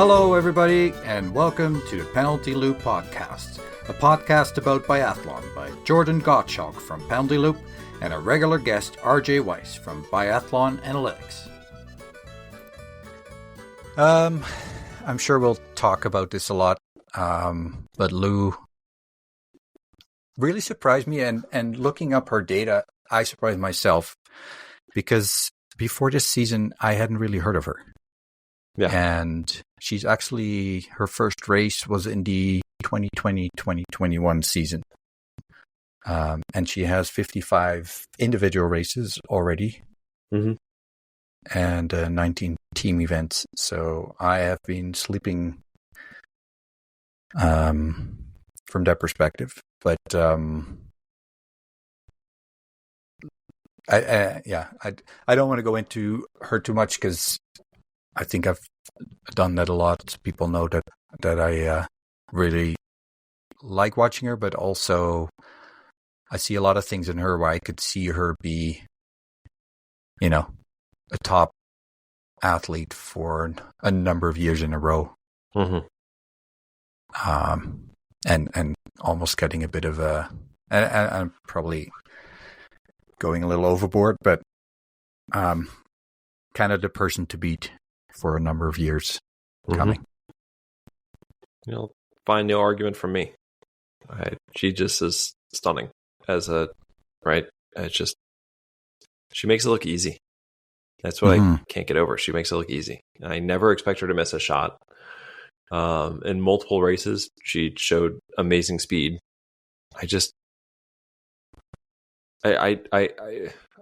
Hello, everybody, and welcome to the Penalty Loop Podcast, a podcast about biathlon by Jordan Gottschalk from Penalty Loop and a regular guest, RJ Weiss from Biathlon Analytics. I'm sure we'll talk about this a lot, but Lou really surprised me, and looking up her data, I surprised myself because before this season, I hadn't really heard of her. Yeah. And she's actually, her first race was in the 2020-2021 season. And she has 55 individual races already. Mm-hmm. And 19 team events. So I have been sleeping from that perspective. But I don't want to go into her too much because I think I've done that a lot. People know that I really like watching her, but also I see a lot of things in her where I could see her be, a top athlete for a number of years in a row. Mm-hmm. And almost getting a bit of and I'm probably going a little overboard, but kind of the person to beat for a number of years coming. You'll find no argument from me. She just is stunning right? It's just, she makes it look easy. That's what I can't get over. She makes it look easy. I never expect her to miss a shot. In multiple races, she showed amazing speed. I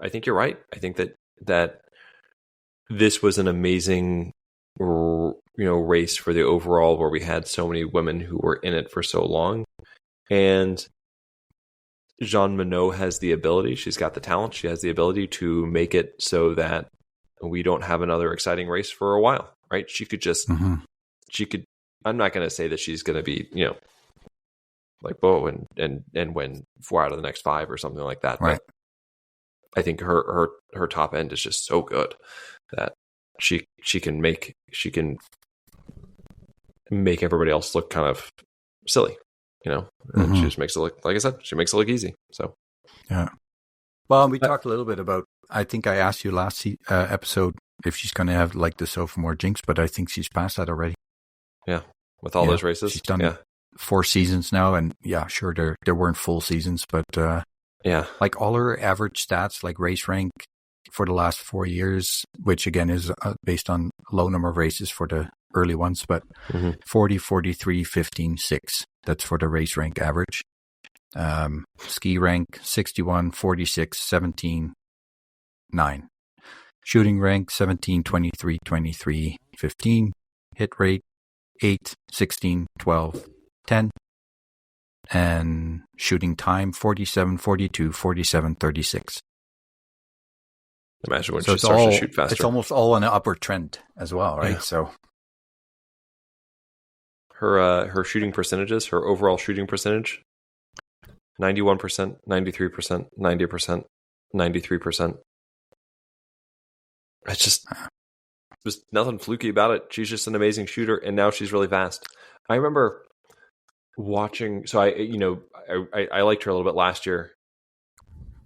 think you're right. I think that this was an amazing, race for the overall, where we had so many women who were in it for so long. And Jeanmonnot has the ability, she's got the talent, she has the ability to make it so that we don't have another exciting race for a while, right? She could just, I'm not going to say that she's going to be, like, and win 4 out of the next 5 or something like that. Right. But I think her top end is just so good that she can make everybody else look kind of silly, and she just makes it look, like I said, she makes it look easy. So, yeah. Well, we talked a little bit about, I think I asked you last episode if she's going to have like the sophomore jinx, but I think she's passed that already. Yeah. With all those races. She's done 4 seasons now, and sure, there weren't full seasons, but like all her average stats, like race rank for the last 4 years, which again is based on low number of races for the early ones, but 40, 43, 15, 6. That's for the race rank average. Ski rank 61, 46, 17, 9. Shooting rank 17, 23, 23, 15. Hit rate 8, 16, 12, 10. And shooting time 47, 42, 47, 36. Imagine when she starts to shoot faster. It's almost all an upward trend as well, right? Yeah. So her shooting percentages, her overall shooting percentage, 91%, 93%, 90%, 93%. It's just, there's nothing fluky about it. She's just an amazing shooter, and now she's really fast. I remember watching, so I liked her a little bit last year.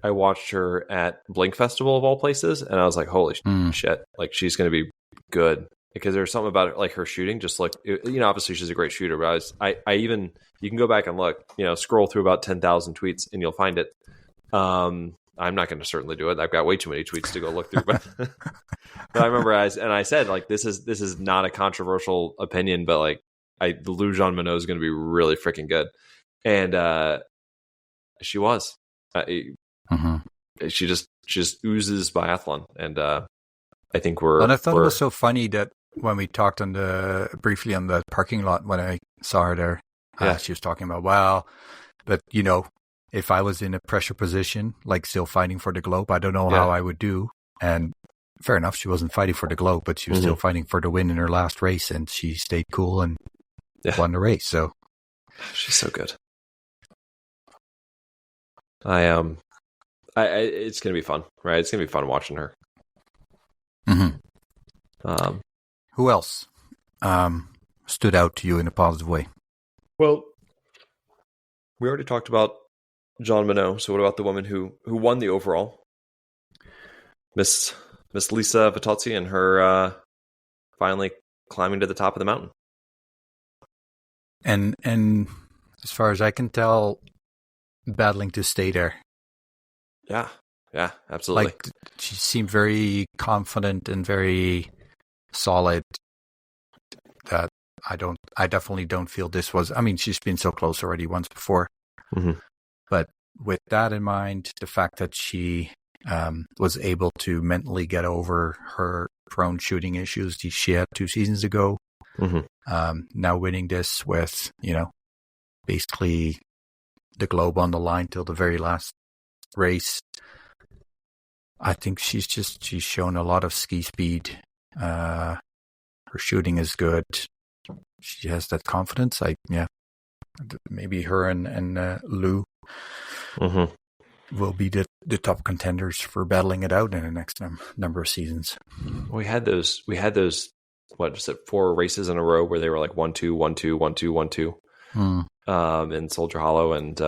I watched her at Blink Festival of all places, and I was like, holy shit, like, she's going to be good. Because there's something about it, like her shooting, just like, obviously she's a great shooter, but I even, you can go back and look, scroll through about 10,000 tweets and you'll find it. I'm not going to certainly do it. I've got way too many tweets to go look through, but I remember I said, like, this is not a controversial opinion, but like, Lou Jeanmonnot is going to be really freaking good. And she was. She just oozes biathlon. And I think And I thought it was so funny that when we talked briefly on the parking lot when I saw her there, she was talking about, but if I was in a pressure position, like still fighting for the globe, I don't know how I would do. And fair enough, she wasn't fighting for the globe, but she was still fighting for the win in her last race, and she stayed cool and won the race. So she's so good. It's gonna be fun, right? It's gonna be fun watching her. Who else? stood out to you in a positive way? Well, we already talked about Jeanmonnot. So what about the woman who won the overall? Miss Lisa Vittozzi and her finally climbing to the top of the mountain. And as far as I can tell, battling to stay there. Yeah, absolutely. Like, she seemed very confident and very solid. That I definitely don't feel this was. I mean, she's been so close already once before. Mm-hmm. But with that in mind, the fact that she was able to mentally get over her prone shooting issues she had 2 seasons ago. Mm-hmm. Now winning this with, basically the globe on the line till the very last race. I think she's shown a lot of ski speed. Her shooting is good. She has that confidence. Maybe her and Lou will be the top contenders for battling it out in the next number of seasons. We had those. What is it? 4 races in a row where they were like 1-2, 1-2, 1-2, 1-2. In Soldier Hollow and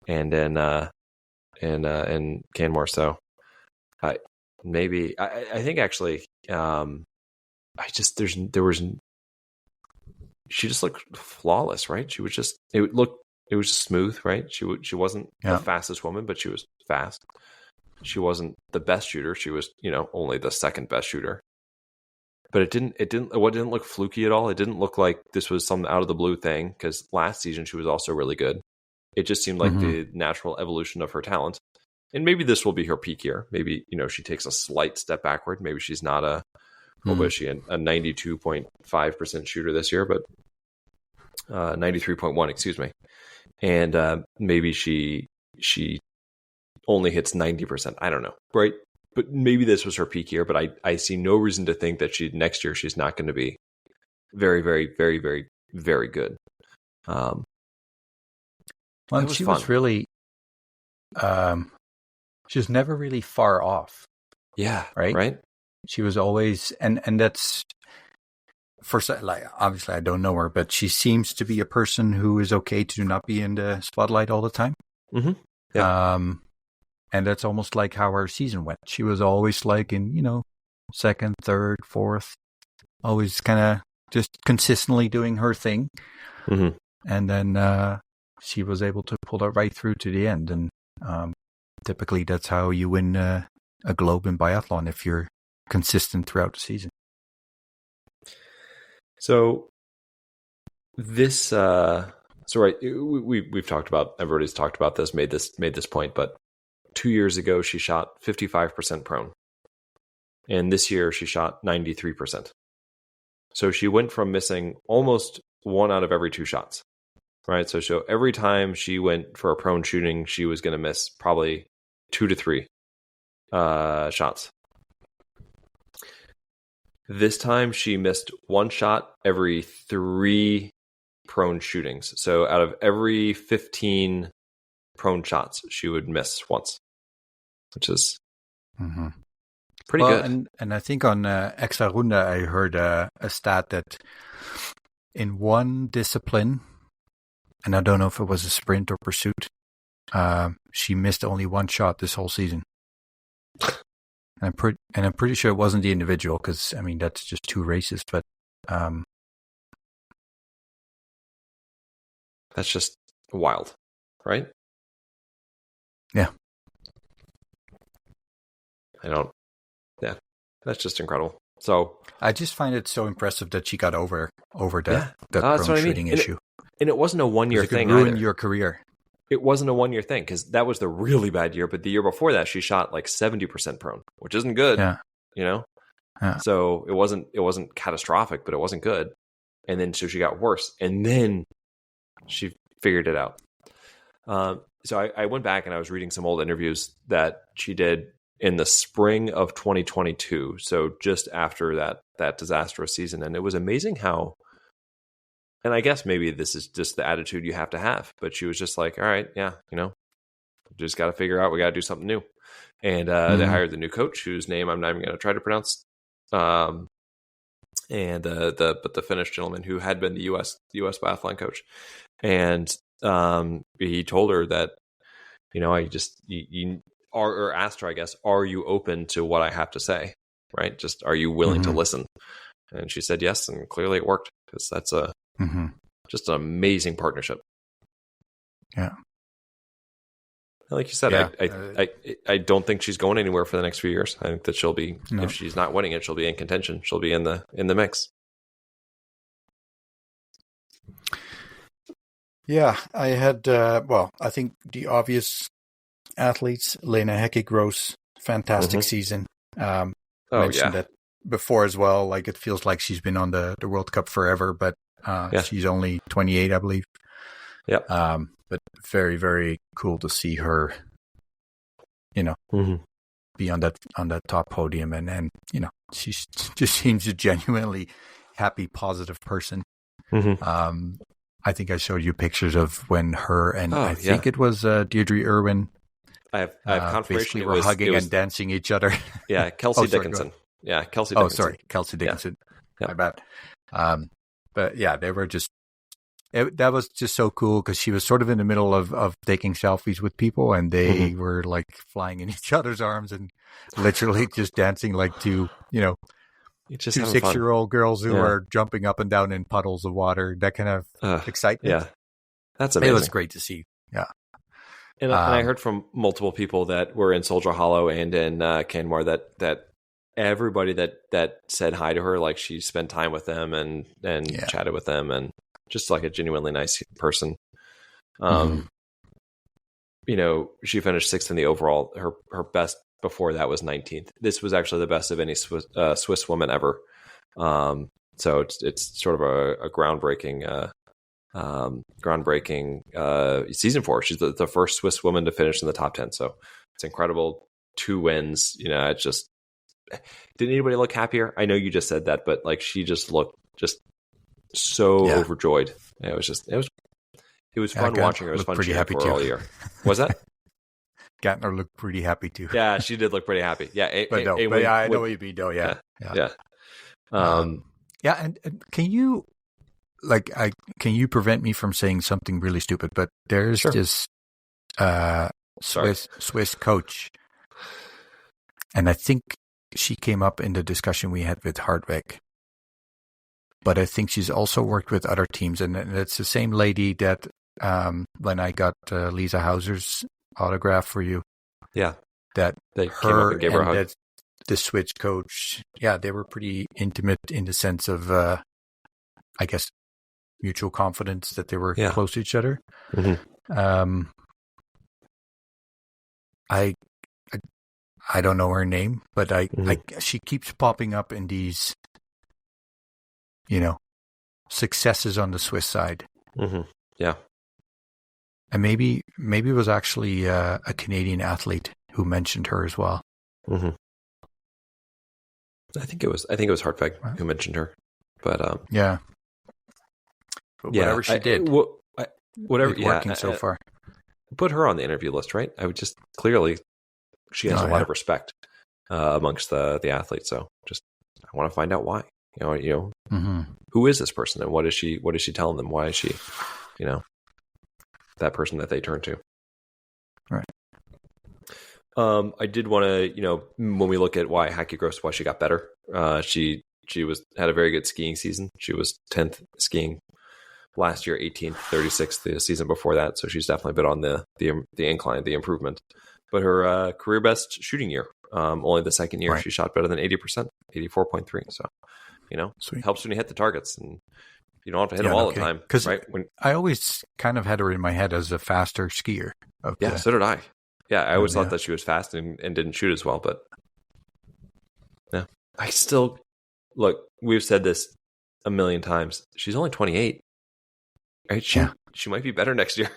in Canmore. So I think actually she just looked flawless, right? She was just it was just smooth, right? She wasn't the fastest woman, but she was fast. She wasn't the best shooter. She was, only the second best shooter. But it didn't look fluky at all. It didn't look like this was some out of the blue thing, because last season she was also really good. It just seemed like the natural evolution of her talent. And maybe this will be her peak year. Maybe, she takes a slight step backward. Maybe she's not a 92.5% shooter this year, but 93.1, excuse me. And maybe she only hits 90%. I don't know, right? But maybe this was her peak year, but I see no reason to think that next year she's not going to be very, very, very, very, very good. Well, she was really, she was never really far off. Yeah. Right? She was always, and that's, obviously I don't know her, but she seems to be a person who is okay to not be in the spotlight all the time. Mm-hmm. Yeah. And that's almost like how her season went. She was always like in, second, third, fourth, always kind of just consistently doing her thing. Mm-hmm. And then she was able to pull that right through to the end. And typically that's how you win a globe in biathlon, if you're consistent throughout the season. So this, right, we've talked about, everybody's talked about this, made this point, but 2 years ago she shot 55% prone, and this year she shot 93%. So she went from missing almost 1 out of every 2 shots, right? So every time she went for a prone shooting, she was going to miss probably 2 to 3 shots. This time she missed 1 shot every 3 prone shootings. So out of every 15 prone shots, she would miss once, which is pretty good. And I think on Extra Runde, I heard a stat that in one discipline, and I don't know if it was a sprint or pursuit, she missed only 1 shot this whole season. And I'm pretty sure it wasn't the individual, because I mean that's just 2 races, but that's just wild, right? Yeah. That's just incredible. So I just find it so impressive that she got over that prone shooting issue. And it wasn't a 1-year thing either. It could ruin either. your career. It wasn't a 1-year thing, because that was the really bad year. But the year before that, she shot like 70% prone, which isn't good. Yeah. Yeah. So it wasn't catastrophic, but it wasn't good. And then so she got worse, and then she figured it out. So I went back and I was reading some old interviews that she did in the spring of 2022. So just after that disastrous season. And it was amazing how, and I guess maybe this is just the attitude you have to have, but she was just like, all right, yeah, just got to figure out, we got to do something new. And they hired the new coach, whose name I'm not even going to try to pronounce. and the Finnish gentleman who had been the U.S. biathlon coach, and he told her that, I just or asked her, I guess, are you open to what I have to say, right? Just are you willing to listen? And she said yes, and clearly it worked, because that's just an amazing partnership. Yeah. Like you said, I don't think she's going anywhere for the next few years. I think that she'll be, if she's not winning it, she'll be in contention. She'll be in the mix. Yeah, I had, I think the obvious athletes, Lena Haecki-Gross, fantastic season. Mentioned that before as well. Like, it feels like she's been on the World Cup forever, but she's only 28, I believe. Yep. But very, very cool to see her, be on that top podium, and she just seems a genuinely happy, positive person. I think I showed you pictures of when her and I think it was Deirdre Irwin. I have confirmation. Basically, were hugging and dancing each other. Yeah, Kelsey Dickinson. Yeah, Kelsey Dickinson. Oh, sorry, Kelsey Dickinson. Yeah. My bad. But yeah, they were just. That was just so cool, because she was sort of in the middle of taking selfies with people, and they were like flying in each other's arms and literally just dancing like two 6-year-old girls who are jumping up and down in puddles of water. That kind of excitement. Yeah, that's amazing. It was great to see. Yeah. And I heard from multiple people that were in Soldier Hollow and in Canmore that everybody that said hi to her, like she spent time with them and chatted with them, and just like a genuinely nice person. She finished 6th in the overall. Her best before that was 19th. This was actually the best of any Swiss woman ever. So it's sort of a groundbreaking season for her. She's the first Swiss woman to finish in the top 10. So it's incredible. 2 wins. It's just, didn't anybody look happier? I know you just said that, but like, she just looked so overjoyed. It was fun watching her. It was fun cheering for her all year. Was that? Gantner looked pretty happy too. Yeah, she did look pretty happy. Yeah, I know what you mean though. Yeah. And can you can you prevent me from saying something really stupid? But there's this Swiss coach, and I think she came up in the discussion we had with Hardwick. But I think she's also worked with other teams, and it's the same lady that when I got Lisa Hauser's autograph for you. Yeah. That they came up and gave her a hug. The Switch coach, they were pretty intimate in the sense of, I guess, mutual confidence that they were close to each other. I don't know her name, but she keeps popping up in these, successes on the Swiss side. Yeah. And maybe it was actually a Canadian athlete who mentioned her as well. I think it was Hartwig who mentioned her, but But whatever she did, whatever working so far. Put her on the interview list, right? I would just clearly she has a lot of respect amongst the athletes. So just I want to find out why. Who is this person and what is she telling them? Why is she, that person that they turn to? Right. I did want to, when we look at why Haecki-Gross, why she got better, she had a very good skiing season. She was 10th skiing last year, 18th, 36th the season before that. So she's definitely been on the incline, the improvement. But her career best shooting year, only the second year, she shot better than 80%, 84.3. So, it helps when you hit the targets, and you don't have to hit them all the time. Because right? I always kind of had her in my head as a faster skier. So did I. Yeah, I always thought that she was fast and didn't shoot as well. But yeah, I still look. We've said this a million times. She's only 28. Right? She might be better next year.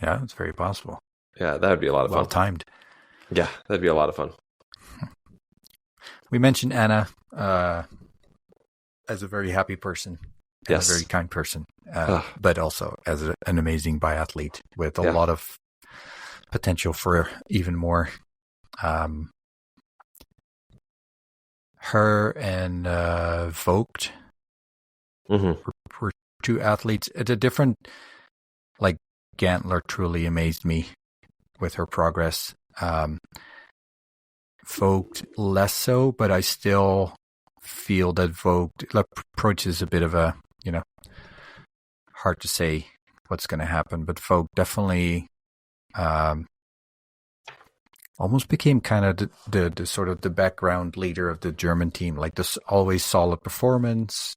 Yeah, it's very possible. Yeah, that would be a lot of fun. Well timed. Yeah, that'd be a lot of fun. We mentioned Anna as a very happy person, a very kind person, but also as an amazing biathlete with a lot of potential for even more. her and Vogt were two athletes. It's a different, like Gantler truly amazed me with her progress. Vogt less so, but I still feel that Vogt approach is a bit of a, hard to say what's going to happen, but Vogt definitely almost became kind of the sort of the background leader of the German team, like this always solid performance.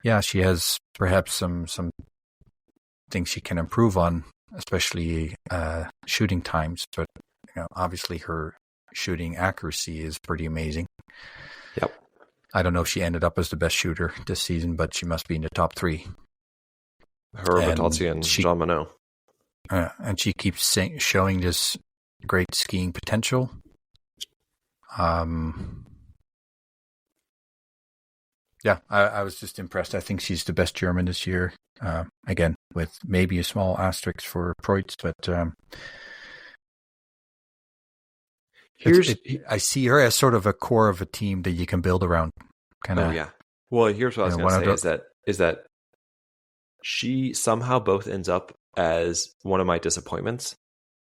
Yeah, she has perhaps some things she can improve on, especially shooting times, but obviously her shooting accuracy is pretty amazing. Yep. I don't know if she ended up as the best shooter this season, but she must be in the top 3. Her, Vittozzi, and Jeanmonnot. And she keeps showing this great skiing potential. Yeah, I was just impressed. I think she's the best German this year. Again, with maybe a small asterisk for Preutz, but I see her as sort of a core of a team that you can build around. Oh yeah. Well, here's what I was going to say is that she somehow both ends up as one of my disappointments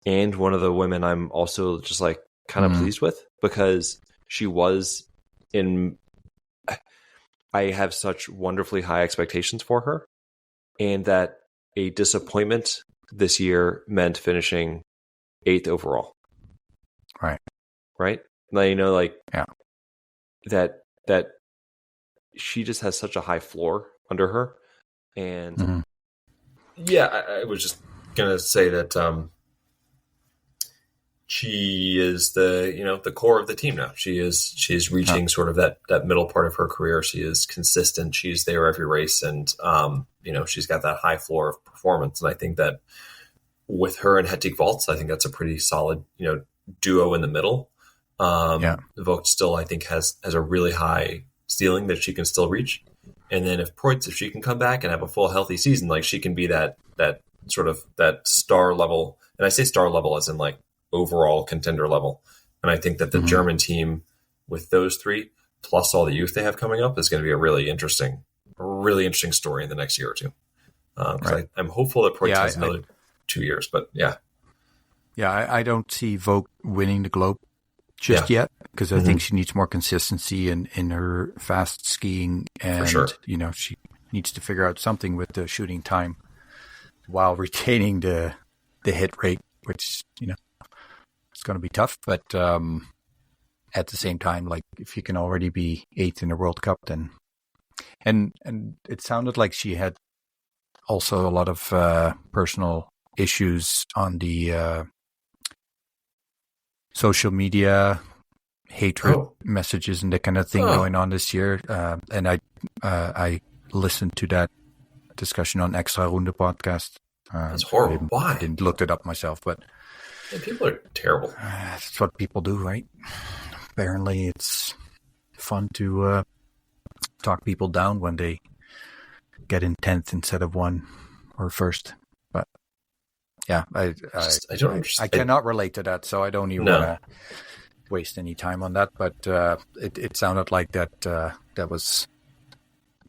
and one of the women I'm also just like kind of pleased with, because she was in. I have such wonderfully high expectations for her, and that a disappointment this year meant finishing 8th overall. Right. Like, yeah. That she just has such a high floor under her. And I was just going to say that she is the core of the team now. She's reaching sort of that middle part of her career. She is consistent. She's there every race, and she's got that high floor of performance. And I think that with her and Haecki-Gross, I think that's a pretty solid duo in the middle. Vogt still, I think, has a really high ceiling that she can still reach. And then if she can come back and have a full healthy season, like she can be that sort of that star level. And I say star level as in like overall contender level. And I think that the German team with those 3 plus all the youth they have coming up is going to be a really interesting story in the next year or 2. I'm hopeful that Preutz has another 2 years, but yeah. Yeah, I don't see Vogt winning the Globe just yet, because I think she needs more consistency in her fast skiing, and for sure. She needs to figure out something with the shooting time while retaining the hit rate, which it's going to be tough. But at the same time, like if you can already be 8th in the World Cup, then and it sounded like she had also a lot of personal issues on the social media, hatred messages and that kind of thing going on this year. And I listened to that discussion on Extra Runde podcast. That's horrible. Why? I didn't look it up myself, but people are terrible. That's what people do, right? Apparently, it's fun to talk people down when they get in 10th instead of 1 or 1st. But yeah, I don't understand. I cannot relate to that, so I don't even want to waste any time on that. But it sounded like that was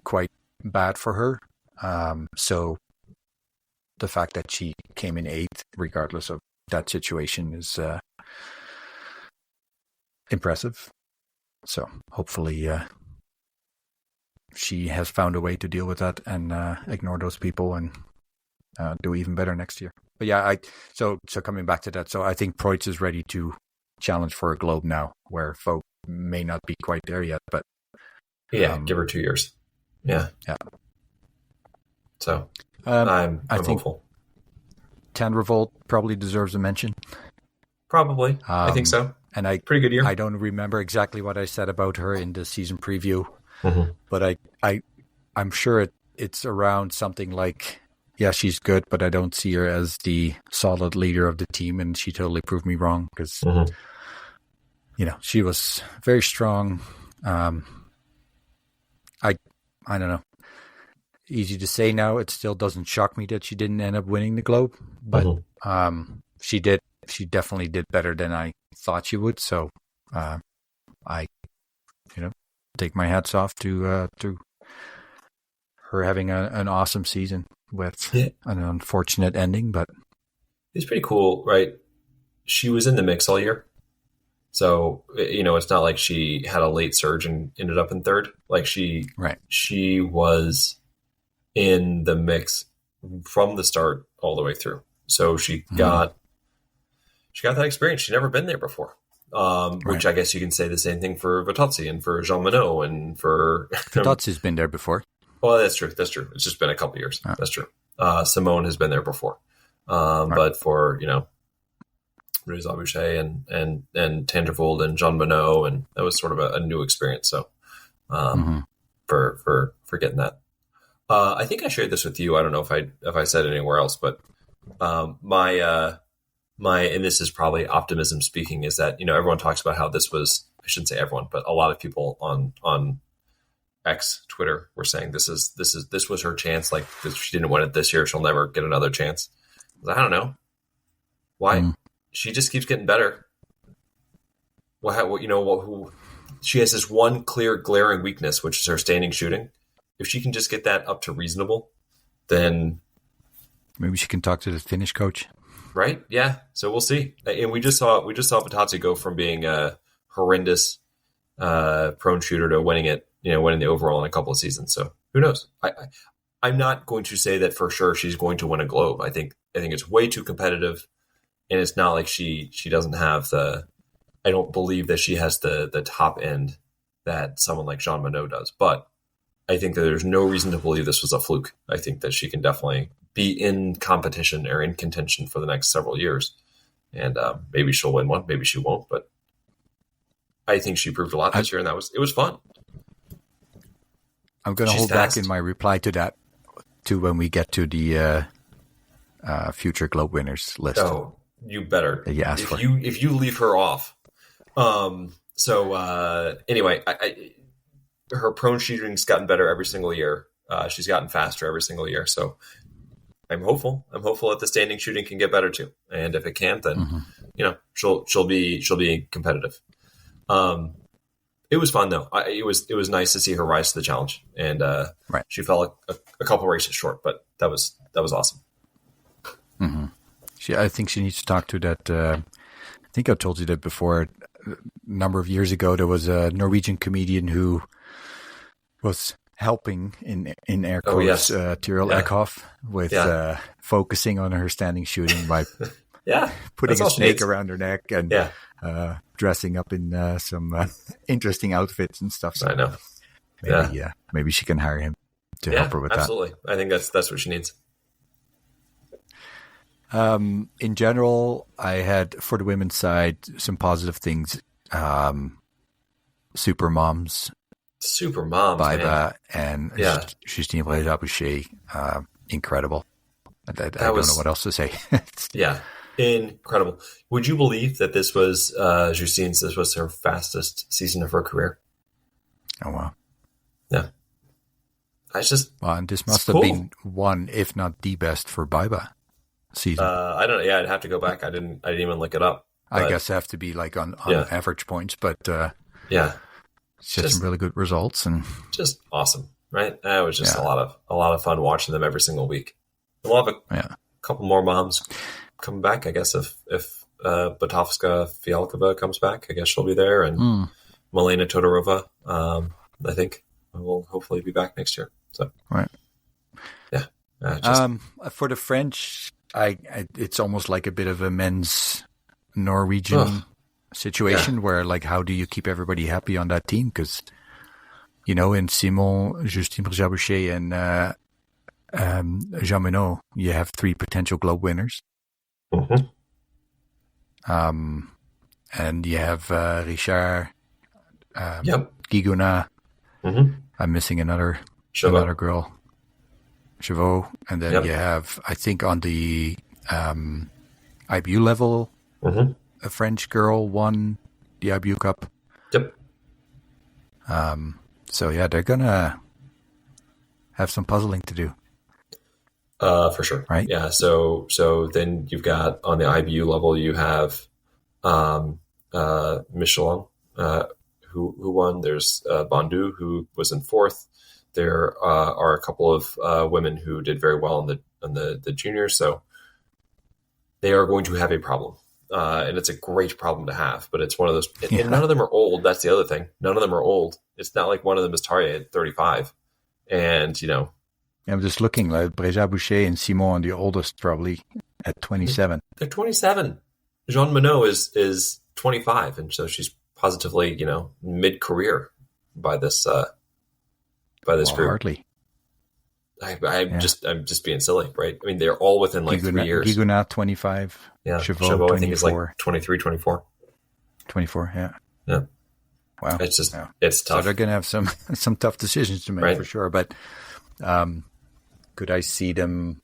quite bad for her. So the fact that she came in 8th, regardless of that situation, is impressive. So hopefully she has found a way to deal with that and ignore those people and do even better next year. But yeah, so coming back to that, so I think Preutz is ready to challenge for a Globe now, where Vogt may not be quite there yet, but give her 2 years. Yeah. So I'm hopeful. Tandrevold probably deserves a mention. Probably, I think so. And pretty good year. I don't remember exactly what I said about her in the season preview, but I'm sure it's around something like, yeah, she's good, but I don't see her as the solid leader of the team, and she totally proved me wrong because, she was very strong. I don't know. Easy to say now. It still doesn't shock me that she didn't end up winning the Globe, but she did. She definitely did better than I thought she would. So I take my hats off to her having an awesome season with an unfortunate ending, but it's pretty cool, right? She was in the mix all year. So, it's not like she had a late surge and ended up in third. Like she was in the mix from the start all the way through. So she got that experience. She'd never been there before. Which I guess you can say the same thing for Vittozzi and for Jeanmonnot and for Vittozzi's been there before. Well, that's true. It's just been a couple years. That's true. Simone has been there before. But for, Braisaz-Bouchet and Tandrevold and Jeanmonnot, and that was sort of a new experience. So for getting that. I think I shared this with you. I don't know if I said it anywhere else, but my and this is probably optimism speaking, is that, everyone talks about how this was, I shouldn't say everyone, but a lot of people on X, Twitter, were saying this was her chance. Like, if she didn't win it this year, she'll never get another chance. I don't know why. She just keeps getting better. She has this one clear glaring weakness, which is her standing shooting. If she can just get that up to reasonable, then maybe she can talk to the Finnish coach. Right? Yeah. So we'll see. And we just saw Vittozzi go from being a horrendous prone shooter to winning the overall in a couple of seasons. So who knows? I'm not going to say that for sure she's going to win a Globe. I think it's way too competitive, and it's not like she doesn't have I don't believe that she has the top end that someone like Jeanmonnot does. But I think that there's no reason to believe this was a fluke. I think that she can definitely be in competition or in contention for the next several years. And maybe she'll win one, maybe she won't, but I think she proved a lot this year, and it was fun. I'm going to hold back in my reply to that to when we get to the future Globe winners list. Oh, you better. If you leave her off. Anyway, her prone shooting's gotten better every single year. She's gotten faster every single year. So I'm hopeful. I'm hopeful that the standing shooting can get better too. And if it can't, then she'll be competitive. It was fun though. It was nice to see her rise to the challenge, and she fell a couple races short, but that was awesome. I think she needs to talk to that. I think I told you that before. A number of years ago, there was a Norwegian comedian who was helping in air quotes Tyrell Eckhoff with focusing on her standing shooting by putting a snake around her neck and dressing up in some interesting outfits and stuff. So I know. Maybe she can hire him to help her with absolutely. That. I think that's what she needs. In general, I had, for the women's side, some positive things. Super moms, Baiba, and Justine Braisaz-Bouchet, incredible. I don't know what else to say. Incredible. Would you believe that this was Justine's? This was her fastest season of her career. Oh wow! Yeah, and this must have been one, if not the best, for Baiba season. I don't know. Yeah, I'd have to go back. I didn't even look it up. I guess have to be like on average points, but she had some really good results and just awesome, right? It was just a lot of fun watching them every single week. We'll have a couple more moms coming back, I guess. If Batovska Fialkova comes back, I guess she'll be there, and Milena Todorova, I think, will hopefully be back next year. So for the French, it's almost like a bit of a men's Norwegian situation where, like, how do you keep everybody happy on that team? Because, in Simon, Justine Braisaz-Bouchet, and Jeanmonnot, you have 3 potential Globe winners. And you have Richard, Guiguna. I'm missing another girl, Chauveau. And then you have, I think, on the IBU level, a French girl won the IBU Cup. So they're gonna have some puzzling to do. For sure. Right. Yeah. So then you've got, on the IBU level, you have Michelin, who won. There's Bondu, who was in fourth. There are a couple of women who did very well in the juniors. So they are going to have a problem. And it's a great problem to have, but it's one of those, and none of them are old. That's the other thing. None of them are old. It's not like one of them is Tarje at 35. And, I'm just looking like Braisaz-Bouchet and Simon, the oldest, probably at 27. They're 27. Jeanmonnot is 25. And so she's positively, mid-career by this group. Hardly. I'm just being silly, right? I mean, they're all within like 3 years. Guigonat, 25. Yeah. Chabot, I think, is like 23, 24. 24, yeah. Yeah. Wow. It's just, it's tough. So they're going to have some tough decisions to make for sure. But could I see them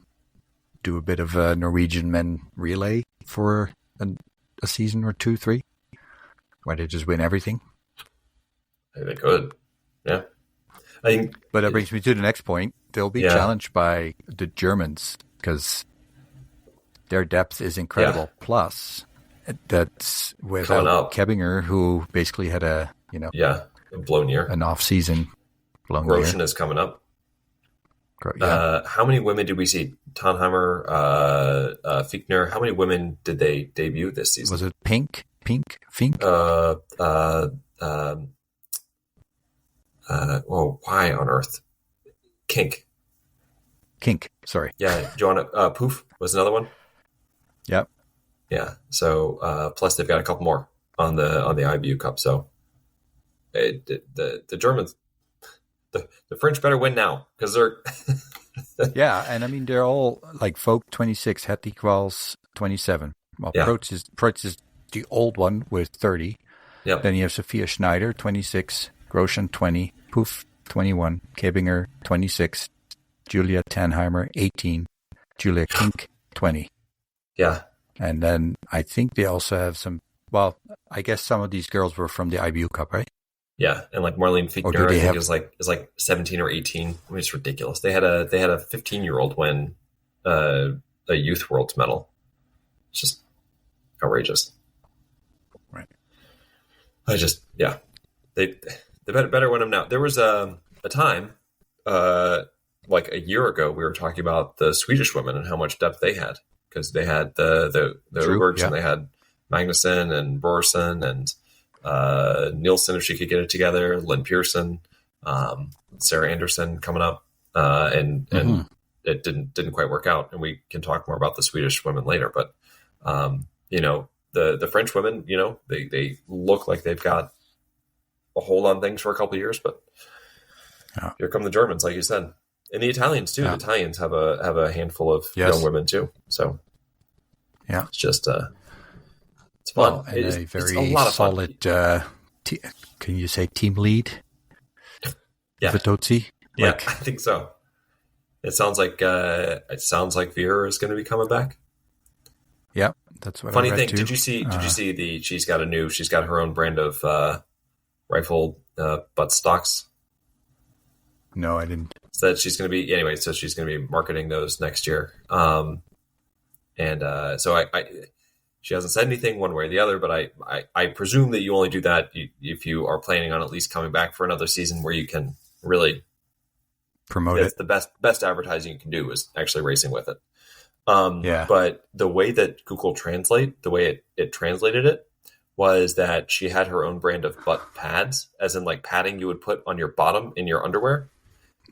do a bit of a Norwegian men relay for a season or 2, 3? Where they just win everything? I think they could. Yeah. But that brings me to the next point. They'll be challenged by the Germans because their depth is incredible. Yeah. Plus, that's without Kebinger, who basically had a blown year, an off season. Groschen is coming up. How many women did we see? Tannheimer, Fichtner. How many women did they debut this season? Was it Fink? Why on earth? Kink. Sorry. Yeah, Joanna Poof was another one. Yep. Yeah. So plus they've got a couple more on the IBU Cup. So the Germans, the French better win now because they're. Yeah, and I mean they're all like Vogt 26, Haecki-Gross 27. Well, Preutz is the old one with 30. Yeah. Then you have Sophia Schneider 26, Groschen 20, Poof 21, Kebinger 26, Julia Tannheimer 18, Julia Kink 20. Yeah. And then I think they also have some. Well, I guess some of these girls were from the IBU Cup, right? Yeah, and like Marlene Fichtner, I think is like 17 or 18. I mean, it's ridiculous. They had a 15-year-old win a Youth Worlds medal. It's just outrageous. Right. They better win them now. There was a time like a year ago we were talking about the Swedish women and how much depth they had because they had the Ubergs and they had Magnuson and Borson and Nielsen if she could get it together, Lynn Pearson, Sarah Anderson coming up, and it didn't quite work out. And we can talk more about the Swedish women later. But the French women, they look like they've got a hold on things for a couple of years. But here come the Germans, like you said, and the Italians too. Yeah. The Italians have a handful of young women too. So it's just. It's fun. Well, and a very solid, can you say team lead? Yeah. Vittozzi? Yeah, I think so. It sounds like Vera is going to be coming back. Yeah, that's what Funny I read thing, too. did you see she's got her own brand of rifle butt stocks? No, I didn't. So she's going to be marketing those next year. So she hasn't said anything one way or the other, but I presume that you only do that if you are planning on at least coming back for another season where you can really promote it. The best advertising you can do is actually racing with it. But the way that Google Translate, the way it translated it was that she had her own brand of butt pads, as in like padding you would put on your bottom in your underwear.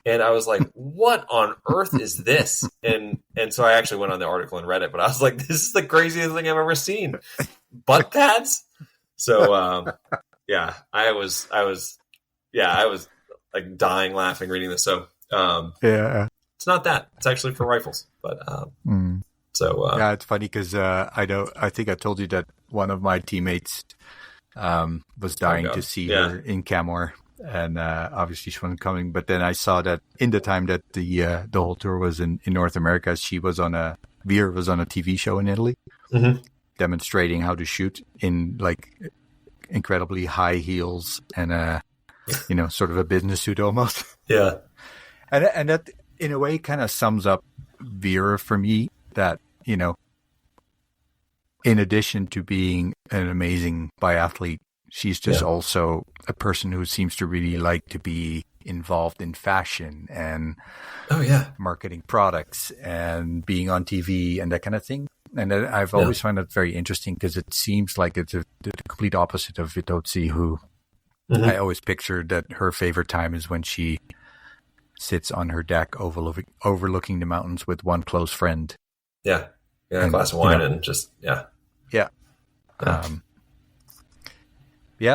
And I was like, what on earth is this? And so I actually went on the article and read it, but I was like, this is the craziest thing I've ever seen. Butt pads. So, I was like dying laughing reading this. So, it's not that. It's actually for rifles, but, it's funny because, I think I told you that one of my teammates, was dying to see her in Camor. And obviously she wasn't coming. But then I saw that in the time that the whole tour was in North America, Veer was on a TV show in Italy, demonstrating how to shoot in like incredibly high heels and sort of a business suit almost. Yeah, and that in a way kind of sums up Veer for me. That in addition to being an amazing biathlete, She's just also a person who seems to really like to be involved in fashion and marketing products and being on TV and that kind of thing. And I've always found that very interesting because it seems like it's the complete opposite of Vittozzi, who I always pictured that her favorite time is when she sits on her deck overlooking the mountains with one close friend. Yeah. Yeah, a glass of wine and just, Yeah.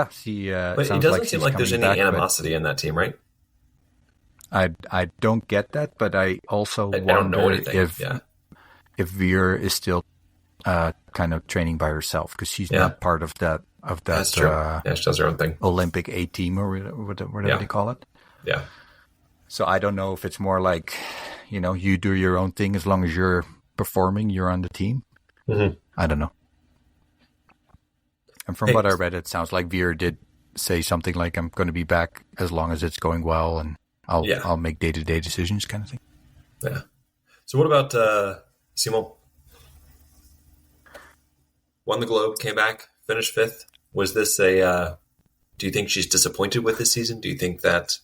She but it doesn't seem like there's any animosity in that team, right? I don't get that, but I also wonder if Veer is still kind of training by herself because she's not part of that. That's true. She does her own thing. Olympic A team or whatever they call it. Yeah. So I don't know if it's more like, you do your own thing as long as you're performing, you're on the team. I don't know. And from what I read, it sounds like Veer did say something like, "I'm going to be back as long as it's going well, and I'll make day-to-day decisions," kind of thing. Yeah. So what about Simon? Won the Globe, came back, finished fifth. Was this do you think she's disappointed with this season? Do you think that?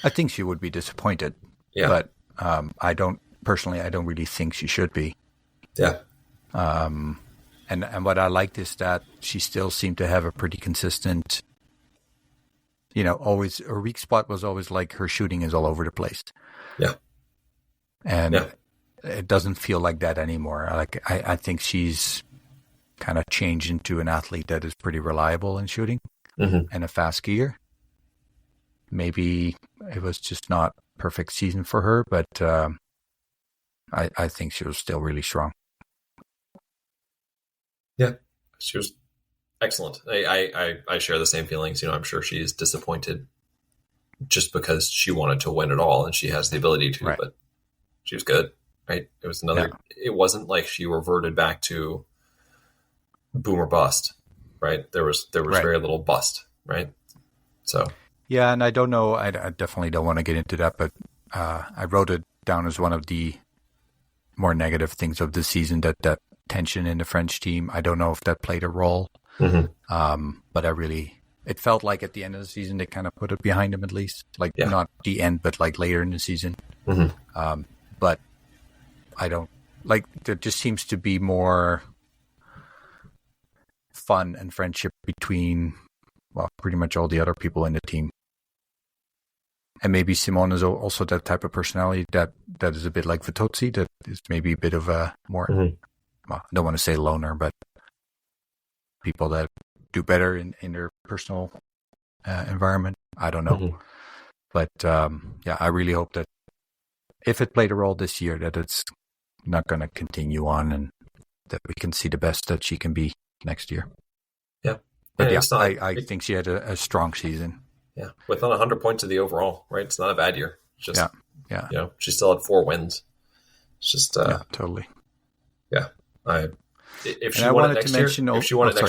I think she would be disappointed. Yeah. But I don't really think she should be. Yeah. And what I liked is that she still seemed to have a pretty consistent, always her weak spot was always like her shooting is all over the place. Yeah. And it doesn't feel like that anymore. I think she's kind of changed into an athlete that is pretty reliable in shooting and a fast skier. Maybe it was just not perfect season for her, but I think she was still really strong. Yeah, she was excellent. I share the same feelings. I'm sure she is disappointed just because she wanted to win it all and she has the ability to, but she was good, right? It was it wasn't like she reverted back to boom or bust, right? There was very little bust, right? So. Yeah, and I don't know, I definitely don't want to get into that, but I wrote it down as one of the more negative things of the season, that tension in the French team. I don't know if that played a role, but it felt like at the end of the season, they kind of put it behind them at least. Not the end, but like later in the season. But I don't, there just seems to be more fun and friendship between, pretty much all the other people in the team. And maybe Simone is also that type of personality that is a bit like Vittozzi, that is maybe a bit of a more, I don't want to say loner, but people that do better in their personal environment. I don't know. But I really hope that if it played a role this year, that it's not going to continue on and that we can see the best that she can be next year. Yeah. But I think she had a strong season. Yeah, within 100 points of the overall, right? It's not a bad year. It's just, she still had 4 wins. It's just, totally. Yeah, if she won it next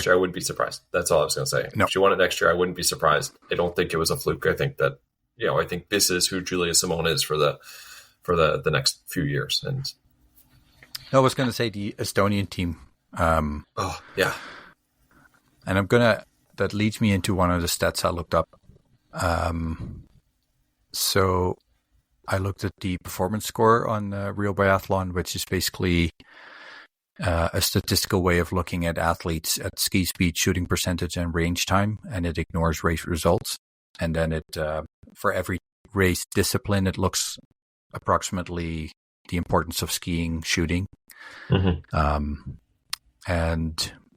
year, I wouldn't be surprised. That's all I was going to say. No. If she won it next year, I wouldn't be surprised. I don't think it was a fluke. I think that, I think this is who Julia Simone is for the next few years. And I was going to say the Estonian team. And that leads me into one of the stats I looked up. So I looked at the performance score on Real Biathlon, which is basically a statistical way of looking at athletes at ski speed, shooting percentage, and range time, and it ignores race results. And then it, for every race discipline, it looks approximately the importance of skiing, shooting, and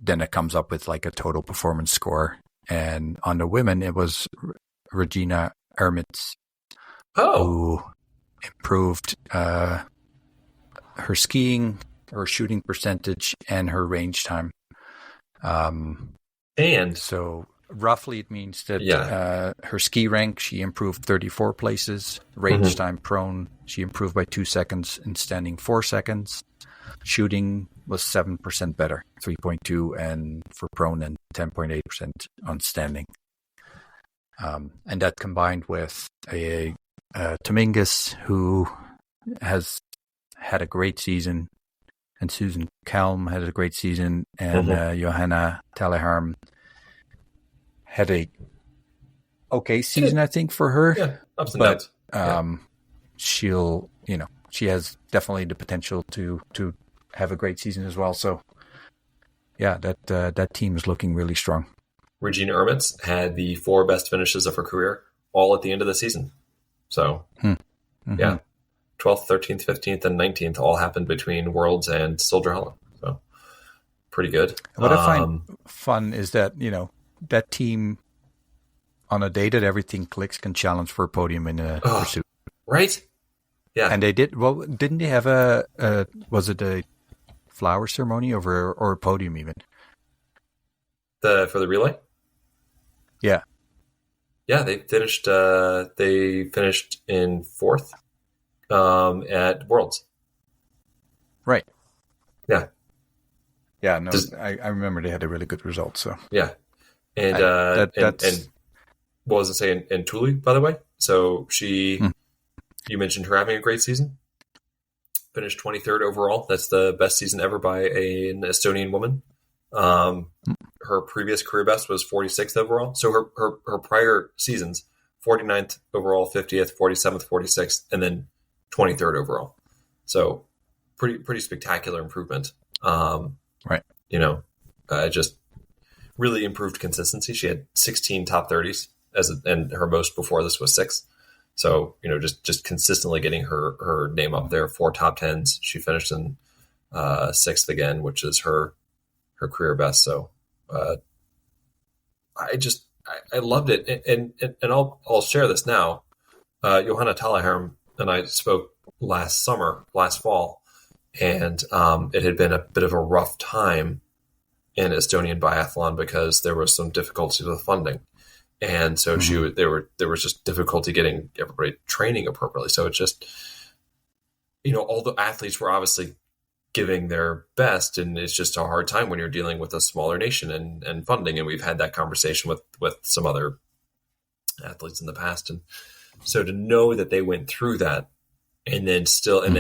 then it comes up with like a total performance score. And on the women, it was Regina Ermitz who improved her skiing, her shooting percentage, and her range time. And so roughly it means that her ski rank, she improved 34 places. Range time prone, she improved by 2 seconds, and standing 4 seconds. Shooting was 7% better, 3.2 and for prone and 10.8% on standing. And that combined with a Tomingus who has had a great season, and Susan Kelm had a great season, and Johanna Teleharm had a okay season, I think, for her. Yeah, ups and downs. She'll, she has definitely the potential to have a great season as well. So, yeah, that team is looking really strong. Regina Ermitz had the 4 best finishes of her career all at the end of the season. So, yeah, 12th, 13th, 15th, and 19th all happened between Worlds and Soldier Hollow. So, pretty good. What I find fun is that, that team, on a day that everything clicks, can challenge for a podium in a pursuit. Right? Yeah. And they did, well, didn't they have was it a flower ceremony or a podium even? For the relay? Yeah. Yeah, they finished in 4th at Worlds. Right. Yeah. Yeah, no, I remember they had a really good result. So yeah. And and what was it saying in Thule, by the way? So you mentioned her having a great season. Finished 23rd overall. That's the best season ever by an Estonian woman. Her previous career best was 46th overall. So her prior seasons, 49th overall, 50th, 47th, 46th, and then 23rd overall. So pretty spectacular improvement. Right. Just really improved consistency. She had 16 top 30s and her most before this was 6. So, just consistently getting her name up there, 4 top 10s. She finished in 6th again, which is her career best. So, I loved it. And I'll share this now. Johanna Talaherm and I spoke last fall, and it had been a bit of a rough time in Estonian biathlon because there was some difficulties with funding. And so there was just difficulty getting everybody training appropriately. So it's just, all the athletes were obviously giving their best, and it's just a hard time when you're dealing with a smaller nation and funding. And we've had that conversation with some other athletes in the past. And so to know that they went through that and then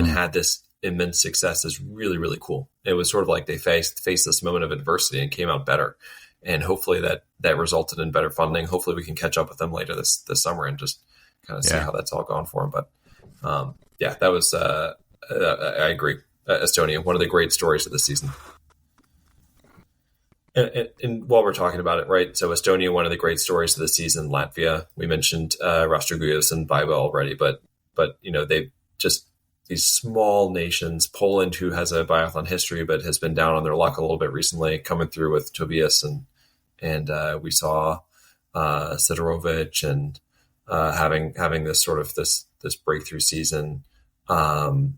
had this immense success is really, really cool. It was sort of like they faced this moment of adversity and came out better. And hopefully that resulted in better funding. Hopefully we can catch up with them later this summer and just kind of see how that's all gone for them. But that was, I agree. Estonia, one of the great stories of the season. And while we're talking about it, right? So Estonia, one of the great stories of the season. Latvia, we mentioned Rastrogujevs and Baiba already, but they've just these small nations. Poland, who has a biathlon history but has been down on their luck a little bit recently, coming through with Tobias and we saw Sidorovic and having this sort of this breakthrough season. Anamaka,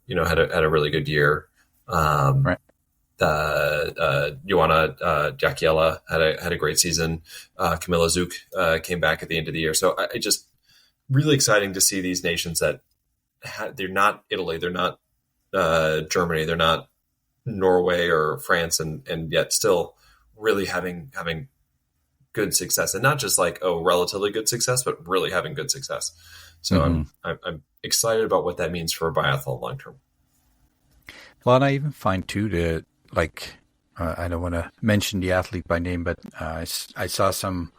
had a really good year. Right. Joanna Jackiela had a great season. Camilla Zuk came back at the end of the year. So I just really exciting to see these nations that they're not Italy, they're not Germany, they're not Norway or France, and yet still really having good success, and not just like relatively good success, but really having good success. So I'm excited about what that means for biathlon long term. Well, and I even find too that I don't want to mention the athlete by name, but I saw some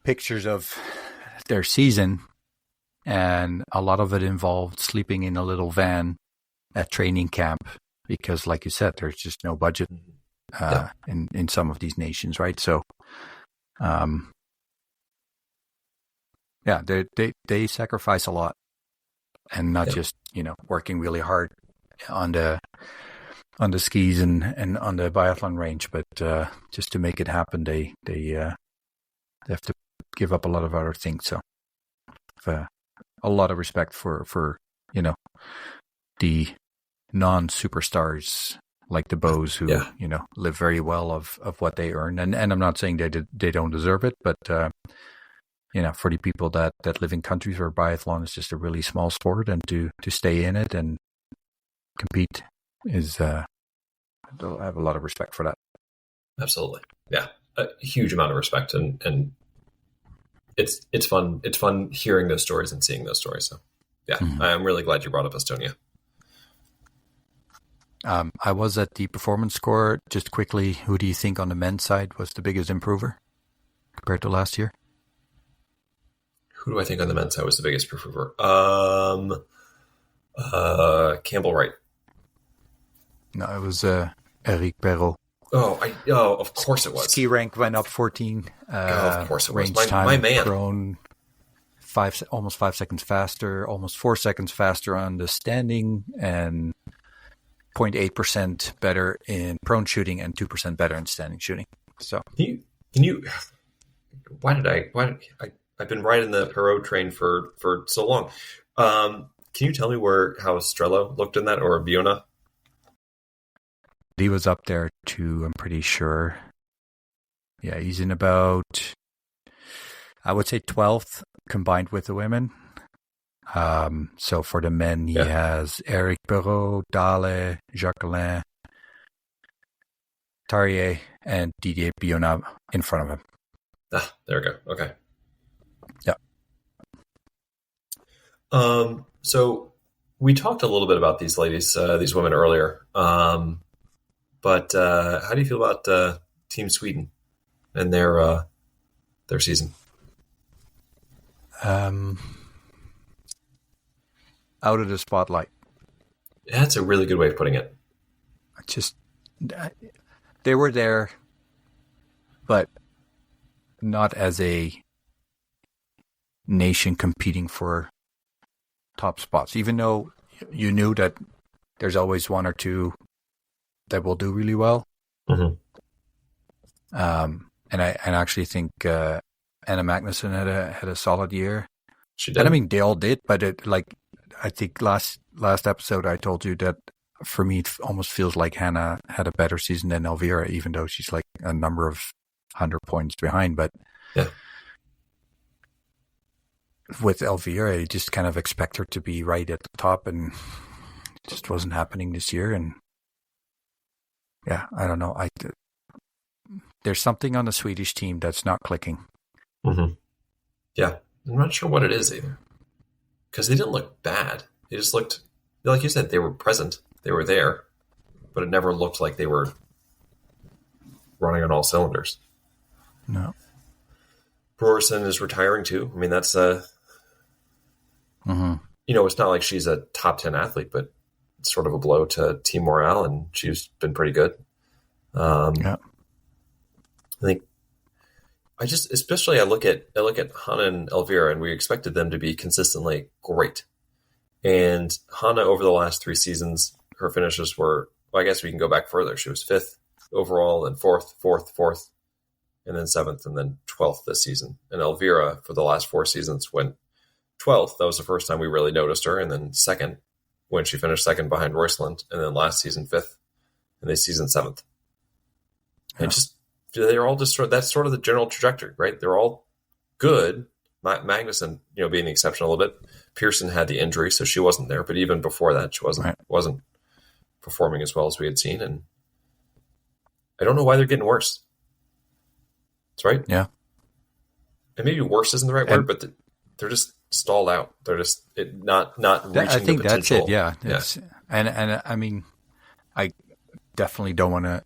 pictures of their season, and a lot of it involved sleeping in a little van at training camp because, like you said, there's just no budget in some of these nations, right? So, they sacrifice a lot, and not just working really hard on the skis and on the biathlon range, but just to make it happen, they have to give up a lot of other things. So, a lot of respect for the non-superstars like the Bows who live very well of what they earn, and I'm not saying they don't deserve it, but for the people that live in countries where biathlon is just a really small sport, and to stay in it and compete is I have a lot of respect for that. Absolutely. Yeah. A huge amount of respect, and it's fun. It's fun hearing those stories and seeing those stories. So yeah, I'm really glad you brought up Estonia. I was at the performance score. Just quickly, who do you think on the men's side was the biggest improver compared to last year? Who do I think on the men's side was the biggest improver? Campbell Wright. No, it was Eric Perrault. Of course it was. Ski rank went up 14. Of course it was. Range time my man. Prone, almost 5 seconds faster, almost 4 seconds faster on the standing, and 0.8% better in prone shooting and 2% better in standing shooting. So can you I've been riding the Perrault train for so long. Can you tell me how Strello looked in that, or Biona? He was up there too, I'm pretty sure. Yeah, he's in about, I would say 12th combined with the women. So for the men, he has Eric Perrault, Dale, Jacqueline, Tarrier, and Didier Biona in front of him. There we go. Okay. Yeah. So we talked a little bit about these ladies, these women earlier. But how do you feel about Team Sweden and their season? Out of the spotlight. That's a really good way of putting it. They were there, but not as a nation competing for top spots, even though you knew that there's always one or two that will do really well. Mm-hmm. And I actually think Anna Magnusson had a solid year. She did. And I mean, they all did, but I think last episode I told you that for me it almost feels like Hanna had a better season than Elvira, even though she's like a number of 100 points behind. But yeah, with Elvira, you just kind of expect her to be right at the top, and it just wasn't happening this year. And yeah, I don't know. There's something on the Swedish team that's not clicking. Mm-hmm. Yeah, I'm not sure what it is either. Because they didn't look bad. They just looked, like you said, they were present. They were there. But it never looked like they were running on all cylinders. No. Brodersen is retiring too. I mean, that's mm-hmm. It's not like she's a top 10 athlete, but it's sort of a blow to team morale, and she's been pretty good. Yeah. I think I look at Hanna and Elvira, and we expected them to be consistently great. And Hanna, over the last 3 seasons, her finishes were, well, I guess we can go back further. She was 5th overall, and 4th, and then 7th, and then 12th this season. And Elvira, for the last 4 seasons, went 12th. That was the first time we really noticed her. And then 2nd, when she finished 2nd behind Roysland. And then last season 5th, and this season 7th. And they're all just that's sort of the general trajectory, right? They're all good. Magnusson, being the exception a little bit. Pearson had the injury, so she wasn't there. But even before that, she wasn't performing as well as we had seen. And I don't know why they're getting worse. That's right. Yeah. And maybe worse isn't the right word, but they're just stalled out. They're just not reaching I think the potential. that's it. Yeah. And I mean, I definitely don't want to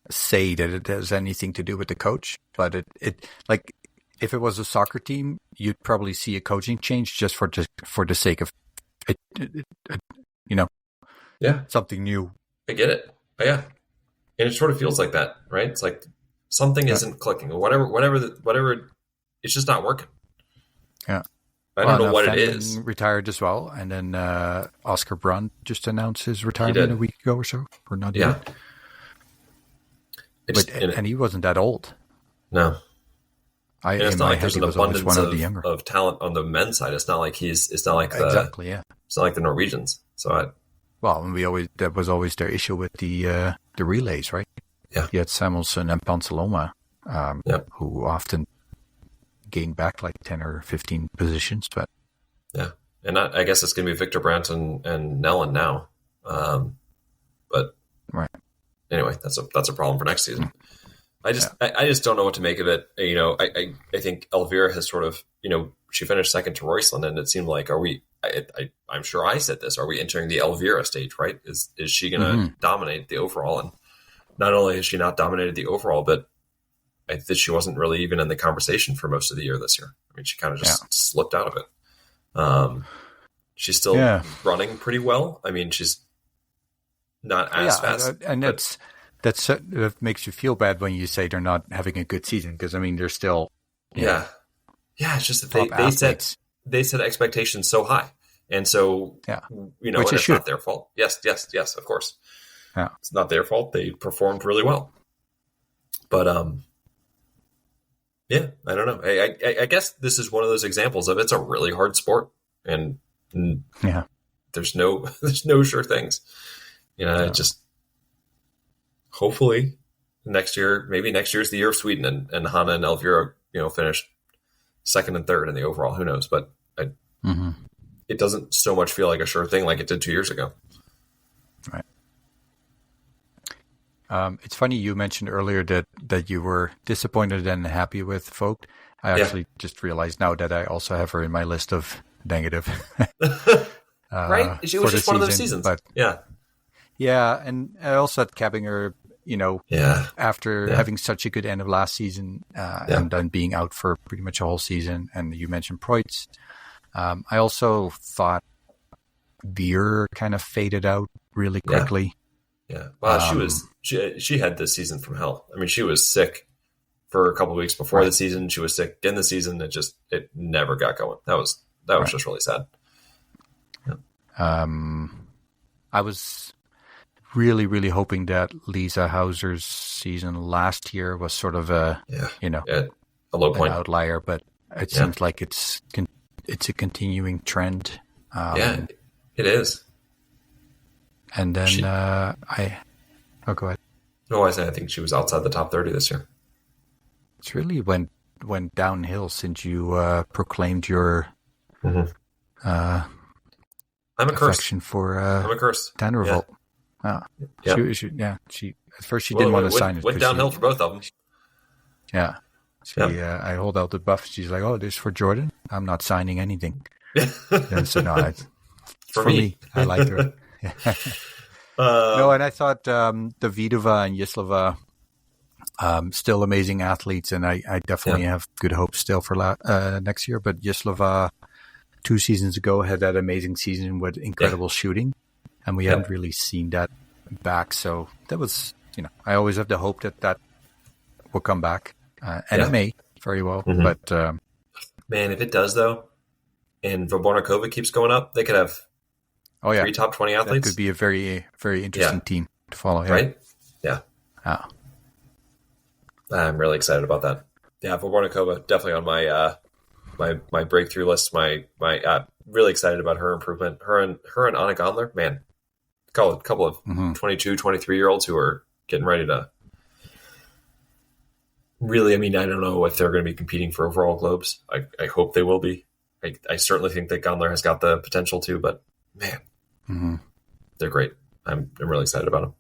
say that it has anything to do with the coach, but it like if it was a soccer team, you'd probably see a coaching change just for the sake of it, something new. I get it. Yeah. And it sort of feels like that, right? It's like something isn't clicking, or whatever. It's just not working. Yeah. I don't know what it is. Retired as well, and then Oscar Brand just announced his retirement a week ago or so, or not yet. And he wasn't that old. No. It's not like there's an abundance of talent on the men's side. It's not like it's not like exactly, yeah. It's not like the Norwegians. So that was always their issue with the relays, right? Yeah. You had Samuelson and Pansaloma, who often gained back like 10 or 15 positions, but yeah. And I guess it's going to be Victor Brandt and Nellen now. But right. Anyway, that's a problem for next season. I just don't know what to make of it. I think Elvira has sort of, she finished 2nd to Roysland, and it seemed like, are we I'm sure I said this. Are we entering the Elvira stage? Right? Is she going to dominate the overall? And not only has she not dominated the overall, but I think she wasn't really even in the conversation for most of the year this year. I mean, she kind of just slipped out of it. She's still running pretty well. I mean, she's not as fast. And that makes you feel bad when you say they're not having a good season, because I mean they're still it's just that they set expectations so high, and so which and it's not their fault. Yes, of course. Yeah, it's not their fault. They performed really well, but I don't know. I guess this is one of those examples of it's a really hard sport, and there's no sure things. Just hopefully next year, maybe next year's the year of Sweden, and Hanna and Elvira, finish second and third in the overall. Who knows? But it doesn't so much feel like a sure thing like it did 2 years ago. Right. It's funny you mentioned earlier that you were disappointed and happy with Vogt. I actually just realized now that I also have her in my list of negative. Right? It was just one of those seasons. But yeah, and I also had Cabinger, after having such a good end of last season and then being out for pretty much a whole season. And you mentioned Preutz. I also thought Veer kind of faded out really quickly. Yeah. Well, she had this season from hell. I mean, she was sick for a couple of weeks before the season. She was sick in the season. It never got going. That was just really sad. Yeah. I was really, really hoping that Lisa Hauser's season last year was sort of a low point, an outlier, but it seems like it's a continuing trend. It is. And then go ahead. No, I think she was outside the top 30 this year. It's really went downhill since you proclaimed your I'm a affection for I'm a curse. Tandrevold. She at first she didn't want to sign it. Went downhill for both of them. Yeah. I hold out the buff. She's like, "Oh, this is for Jordan. I'm not signing anything." And so no, it's for me. I liked her. No, and I thought the Vidova and Yislova still amazing athletes, and I definitely have good hopes still for next year. But Yislova 2 seasons ago had that amazing season with incredible shooting, and we haven't really seen that back. So that was, I always have the hope that will come back, and it may very well. Mm-hmm. But man, if it does though, and Vobornikova keeps going up, they could have 3 top 20 athletes. That could be a very, very interesting team to follow. Right? Yeah. I'm really excited about that. Yeah, Vobornikova definitely on my my breakthrough list. My really excited about her improvement. Her and Anna Gondler, man, a couple of 22, 23-year-olds who are getting ready to really. I mean, I don't know if they're going to be competing for overall globes. I hope they will be. I certainly think that Gondler has got the potential to, but man, they're great. I'm really excited about them.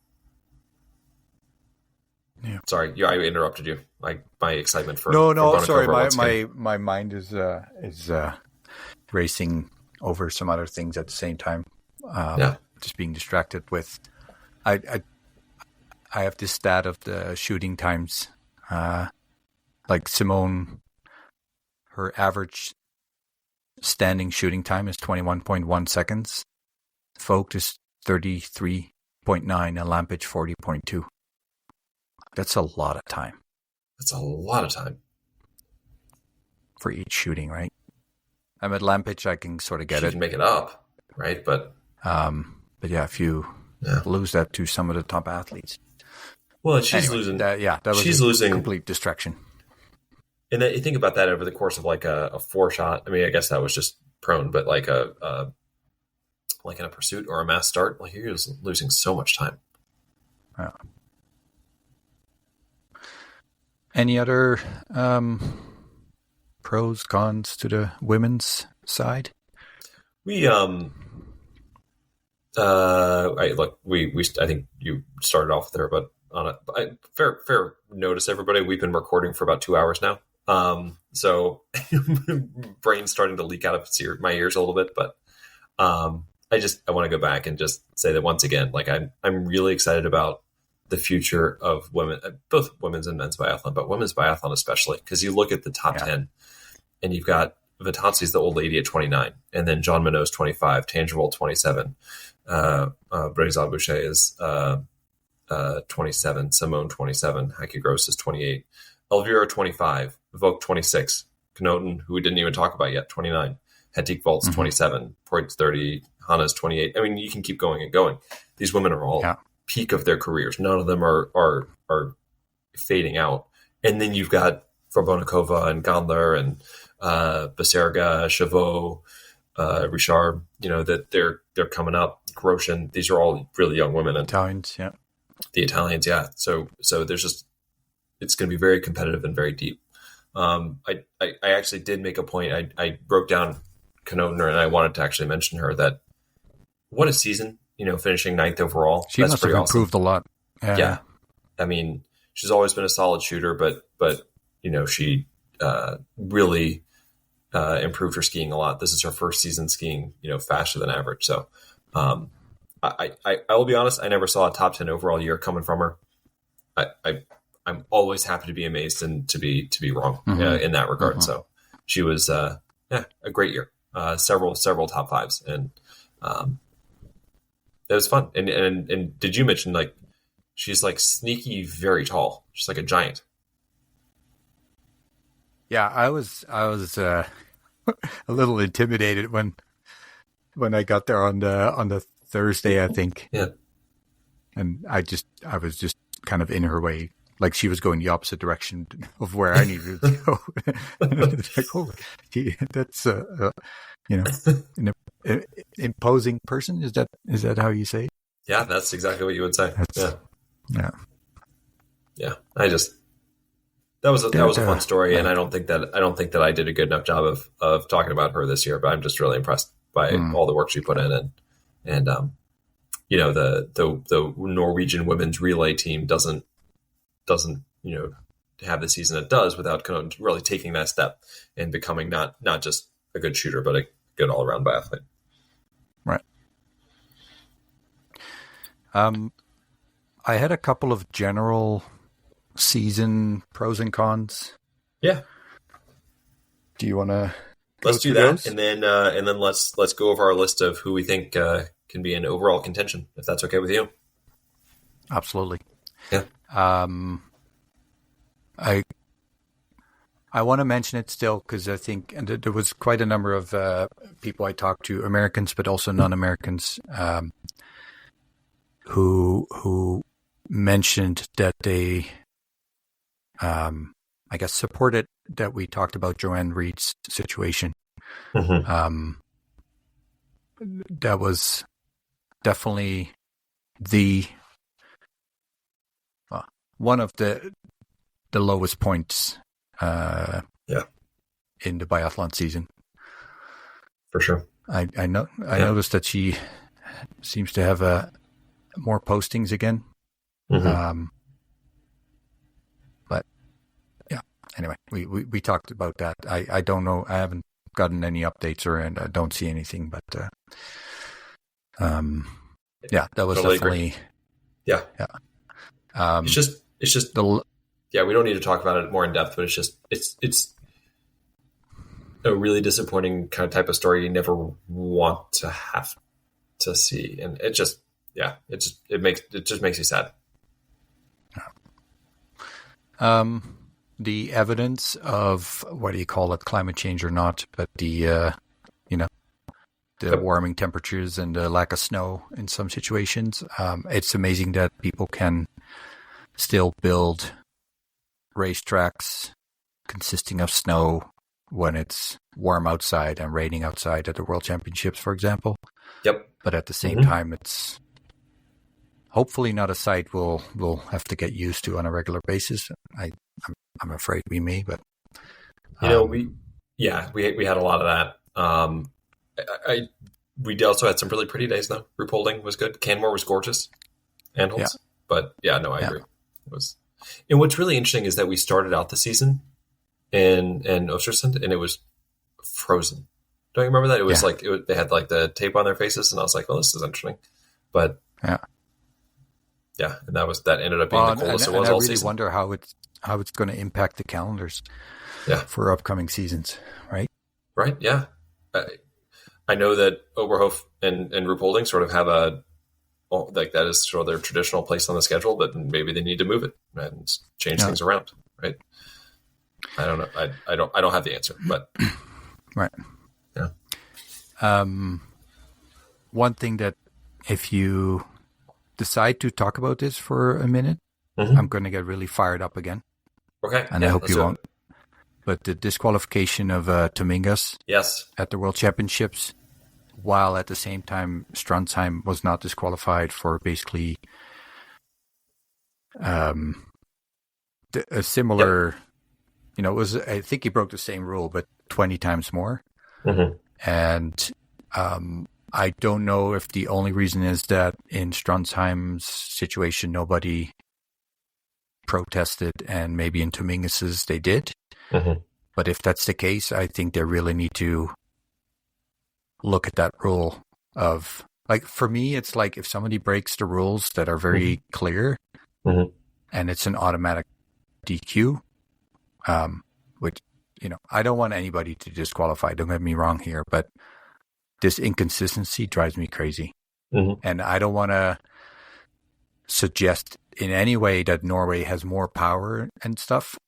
Yeah. Sorry, I interrupted you. My excitement for sorry. My mind is racing over some other things at the same time. Just being distracted with. I have this stat of the shooting times. Like Simone, her average standing shooting time is 21.1 seconds. Vogt is 33.9 and Lampage 40.2. That's a lot of time. That's a lot of time. For each shooting, right? I'm at Lampage, I can sort of get it. You can make it up, right? But yeah, if you lose that to some of the top athletes. Well, she's losing. That was she's losing complete distraction. And you think about that over the course of like a 4-shot. I mean, I guess that was just prone, but like like in a pursuit or a mass start, like you're just losing so much time. Yeah. Any other pros, cons to the women's side? I think you started off there, but on a fair notice, everybody, we've been recording for about 2 hours now. So brain's starting to leak out of my ears a little bit, but I want to go back and just say that once again, like I'm really excited about the future of women, both women's and men's biathlon, but women's biathlon especially, because you look at the top 10 and you've got Vittozzi's the old lady at 29, and then Jeanmonnot's 25, Tandrevold 27, Braisaz-Bouchet is 27, Simone 27, Haecki-Gross is 28, Elvira 25, Vogt 26, Knoten, who we didn't even talk about yet, 29, Haecki-Gross 27, Poit's 30, Hanna's 28. I mean, you can keep going and going. These women are all peak of their careers. None of them are fading out. And then you've got Vorbonikova and Gondler and Beserga, Chavot, Richard, that they're coming up. Grosjean, these are all really young women. And Italians, yeah. The Italians, yeah. So there's it's going to be very competitive and very deep. I actually did make a point. I broke down Knoten, and I wanted to actually mention her that what a season, finishing 9th overall. She must have improved a lot. Yeah. I mean, she's always been a solid shooter, but she really improved her skiing a lot. This is her first season skiing, faster than average. So I will be honest, I never saw a top 10 overall year coming from her. I'm always happy to be amazed and to be wrong in that regard. So she was a great year. Several top fives, and it was fun. And did you mention, like, she's like sneaky, very tall. She's like a giant. Yeah, I was a little intimidated when I got there on the Thursday, I think. Yeah. And I was just kind of in her way. Like, she was going the opposite direction of where I needed to go. It's like, oh, that's an imposing person. Is that how you say it? Yeah, that's exactly what you would say. Yeah. That was a fun story, and I don't think that I did a good enough job of talking about her this year. But I'm just really impressed by all the work she put in, and the Norwegian women's relay team doesn't have the season it does without Knoten really taking that step and becoming not just a good shooter, but a good all around biathlete. Right. I had a couple of general season pros and cons. Yeah. Do you want to? Let's do that, those? and then let's go over our list of who we think can be in overall contention, if that's okay with you. Absolutely. Yeah. I want to mention it still because I think there was quite a number of people I talked to, Americans but also non-Americans, who mentioned that they, I guess, supported that we talked about Joanne Reed's situation. That was definitely one of the lowest points in the biathlon season. For sure. I noticed that she seems to have more postings again. But yeah, anyway, we talked about that. I don't know. I haven't gotten any updates and I don't see anything, but that was totally definitely agree. Yeah. It's just we don't need to talk about it more in depth, but it's a really disappointing kind of type of story you never want to have to see, and it just makes you sad. The evidence of, what do you call it, climate change or not, but the warming temperatures and the lack of snow in some situations. It's amazing that people can still build racetracks consisting of snow when it's warm outside and raining outside at the World Championships, for example. Yep. But at the same time, it's hopefully not a sight we'll have to get used to on a regular basis. I'm afraid we may, but we had a lot of that. We also had some really pretty days though. Ruhpolding was good. Canmore was gorgeous. Anholz. But I agree. It was. And what's really interesting is that we started out the season in Östersund and it was frozen. Don't you remember that? It was they had like the tape on their faces, and I was like, "Oh, this is interesting." But yeah, and that ended up being the coldest it was all season. I really wonder how it's going to impact the calendars. For upcoming seasons, right? Right. Yeah. I know that Oberhof and Ruhpolding sort of have that is sort of their traditional place on the schedule, but maybe they need to move it and change things around, right? I don't know. I don't have the answer, but right. Yeah. One thing that if you decide to talk about this for a minute, I'm going to get really fired up again. Okay. And I hope you won't. But the disqualification of Tomingas at the World Championships, while at the same time Stronsheim was not disqualified for basically a similar, it was, I think he broke the same rule, but 20 times more. And I don't know if the only reason is that in Stronsheim's situation, nobody protested, and maybe in Tomingas's they did. But if that's the case, I think they really need to look at that rule of, like, for me, it's like if somebody breaks the rules that are very clear and it's an automatic DQ, which, I don't want anybody to disqualify. Don't get me wrong here, but this inconsistency drives me crazy. And I don't want to suggest in any way that Norway has more power and stuff.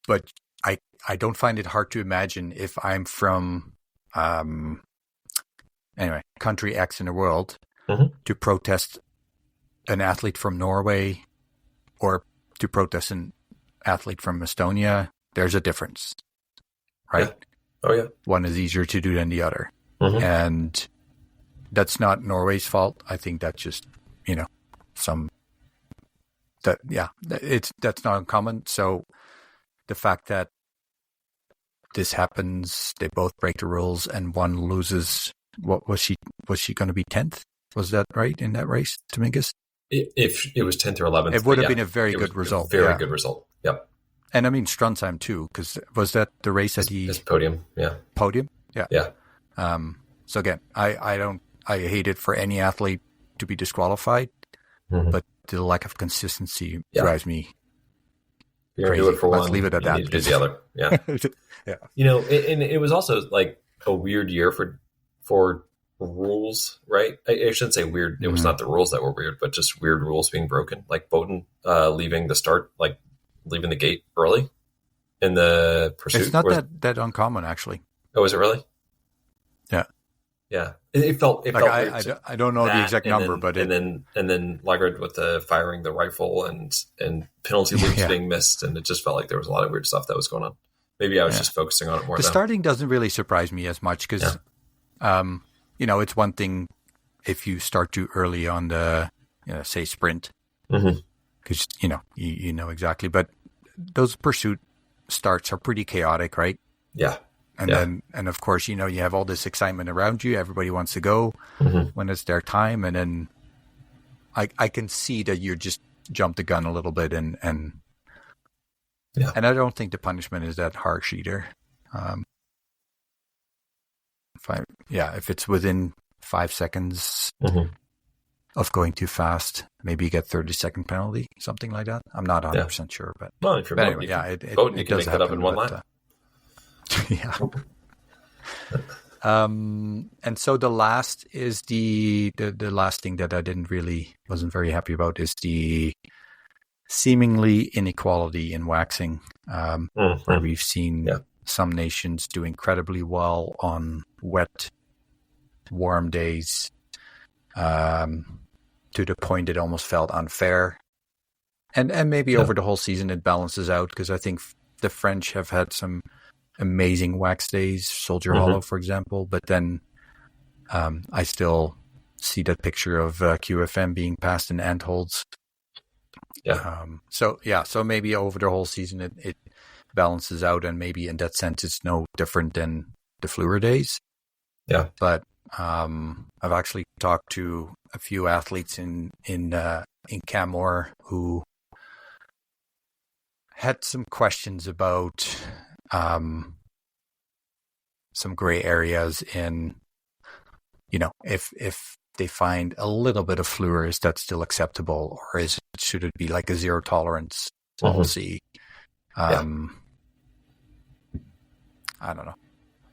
But I don't find it hard to imagine if I'm from, country X in the world, to protest an athlete from Norway or to protest an athlete from Estonia. There's a difference, right? Yeah. Oh, yeah. One is easier to do than the other. And that's not Norway's fault. I think that's just, that's not uncommon. So the fact that this happens, they both break the rules, and one loses. What was she? Was she going to be 10th? Was that right in that race, Tomingas? If it was 10th or 11th, it would have been a very good result. Very good result. Yep. And I mean Stronsheim too, because was that the race that his podium? Yeah. Podium. Yeah. Yeah. So again, I hate it for any athlete to be disqualified, but the lack of consistency drives me crazy. Do it for Let's one, leave it at that. You need to do the other. Yeah. Yeah. And it was also like a weird year for rules, right? I shouldn't say weird. It was not the rules that were weird, but just weird rules being broken. Like Bowden leaving the start, like leaving the gate early in the pursuit. It's not that uncommon, actually. Oh, is it really? Yeah. Yeah. It felt like weird. I don't know the exact number, but and then Lagarde with the firing the rifle and penalty loops being missed, and it just felt like there was a lot of weird stuff that was going on. Maybe I was just focusing on it more. The starting doesn't really surprise me as much because, it's one thing if you start too early on the, say sprint, because you know exactly. But those pursuit starts are pretty chaotic, right? Yeah. And then of course, you have all this excitement around you. Everybody wants to go when it's their time. And then I can see that you just jump the gun a little bit and I don't think the punishment is that harsh either. If it's within 5 seconds of going too fast, maybe you get 30-second penalty, something like that. I'm not 100% sure, but if you're anyway, it does happen up in one lap. Yeah. And so the last is the last thing that I wasn't very happy about is the seemingly inequality in waxing, where we've seen some nations do incredibly well on wet, warm days, to the point it almost felt unfair. And maybe over the whole season it balances out, because I think the French have had some amazing wax days, Soldier Hollow, for example. But then I still see that picture of QFM being passed in Antholz. Yeah. So maybe over the whole season it balances out, and maybe in that sense it's no different than the Fleur days. Yeah. But I've actually talked to a few athletes in Camor who had some questions about some gray areas in, if they find a little bit of fluor, is that still acceptable, or should it be like a zero tolerance policy? I don't know.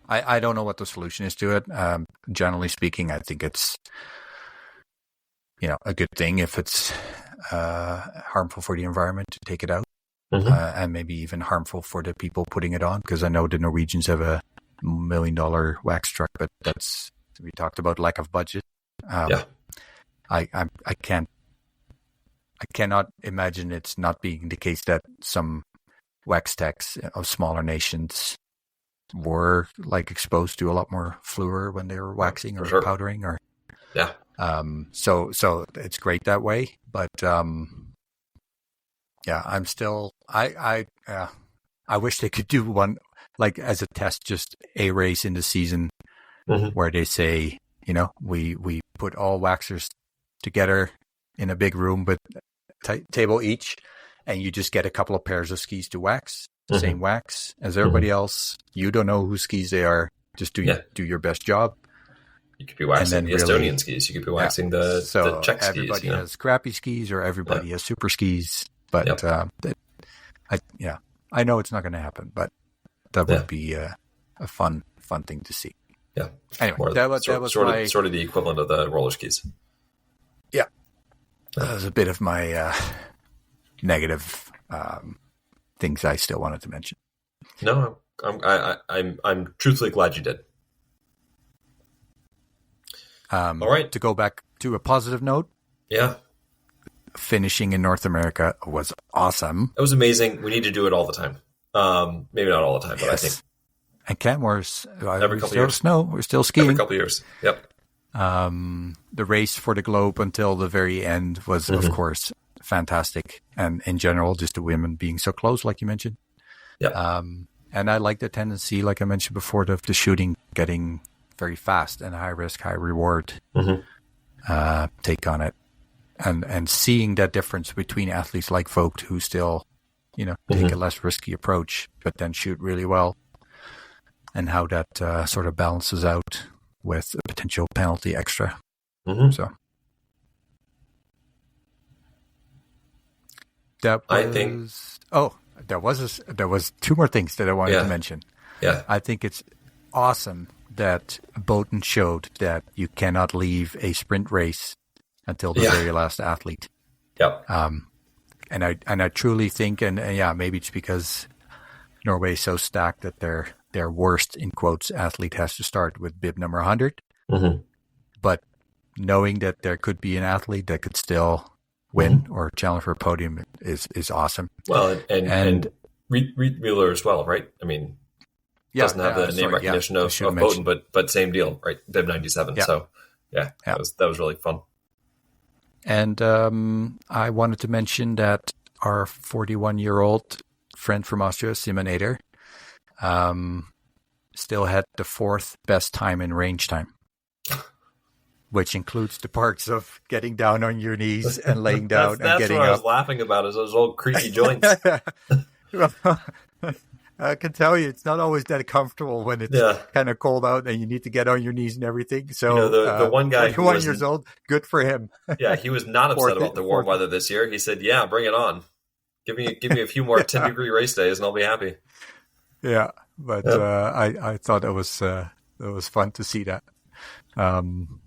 I don't know what the solution is to it. Generally speaking, I think it's, a good thing if it's harmful for the environment to take it out, and maybe even harmful for the people putting it on, because I know the Norwegians have a $1 million wax truck, but we talked about lack of budget. I cannot imagine it's not being the case that some wax techs of smaller nations were like exposed to a lot more fluor when they were waxing or powdering or so it's great that way, but I'm still I wish they could do one like as a test, just a race in the season where they say, we put all waxers together in a big room with table each, and you just get a couple of pairs of skis to wax, the same wax as everybody else. You don't know whose skis they are. Just do your best job. You could be waxing the Estonian skis. You could be waxing the Czech skis. Everybody has crappy skis, or everybody has super skis. But I know it's not going to happen. But that would be a fun thing to see. Yeah. Anyway, that was sort of the equivalent of the roller skis. Yeah, that was a bit of my negative things I still wanted to mention. No, I'm truthfully glad you did. All right, to go back to a positive note. Yeah, finishing in North America was awesome. It was amazing. We need to do it all the time. Maybe not all the time, but I think. And Canmore's every couple of years. Snow. We're still skiing. Every couple of years. Yep. The race for the globe until the very end was, of course, fantastic. And in general, just the women being so close, like you mentioned. Yeah. And I like the tendency, like I mentioned before, of the shooting getting very fast and high risk, high reward take on it. And seeing that difference between athletes like Vogt who still, take a less risky approach, but then shoot really well. And how that sort of balances out with a potential penalty extra. So that was, there was two more things that I wanted to mention. Yeah, I think it's awesome that Boughton showed that you cannot leave a sprint race until the very last athlete. Yep. And I truly think, and maybe it's because Norway is so stacked that their worst, in quotes, athlete has to start with bib number 100. But knowing that there could be an athlete that could still win or challenge for a podium is awesome. Well, and Reed Mueller as well, right? I mean, doesn't have the name recognition of Boughton, but same deal, right? Bib 97. Yeah. So that was really fun. And I wanted to mention that our 41-year-old friend from Austria, Simon Eder, still had the fourth best time in range time, which includes the parts of getting down on your knees and laying down and getting up. That's what I was laughing about, is those old creaky joints. I can tell you, it's not always that comfortable when it's kind of cold out and you need to get on your knees and everything. So the one guy who was 21 years old, good for him. Yeah, he was not upset about the warm weather this year. He said, "Yeah, bring it on. Give me a few more 10-degree race days, and I'll be happy." Yeah, but I thought it was fun to see that. And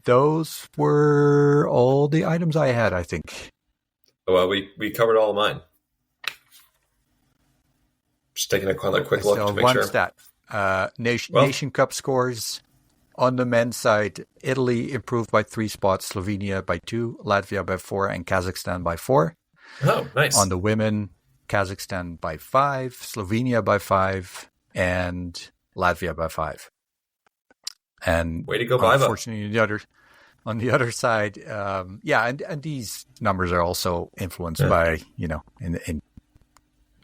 those were all the items I had, I think. Well, we covered all of mine. Just taking a quick look to make sure. Stat. Nation Cup scores. On the men's side, Italy improved by 3 spots, Slovenia by 2, Latvia by 4, and Kazakhstan by 4. Oh, nice. On the women, Kazakhstan by 5, Slovenia by 5, and Latvia by 5. And way to go, Biva. Unfortunately, on the other side, and these numbers are also influenced by, in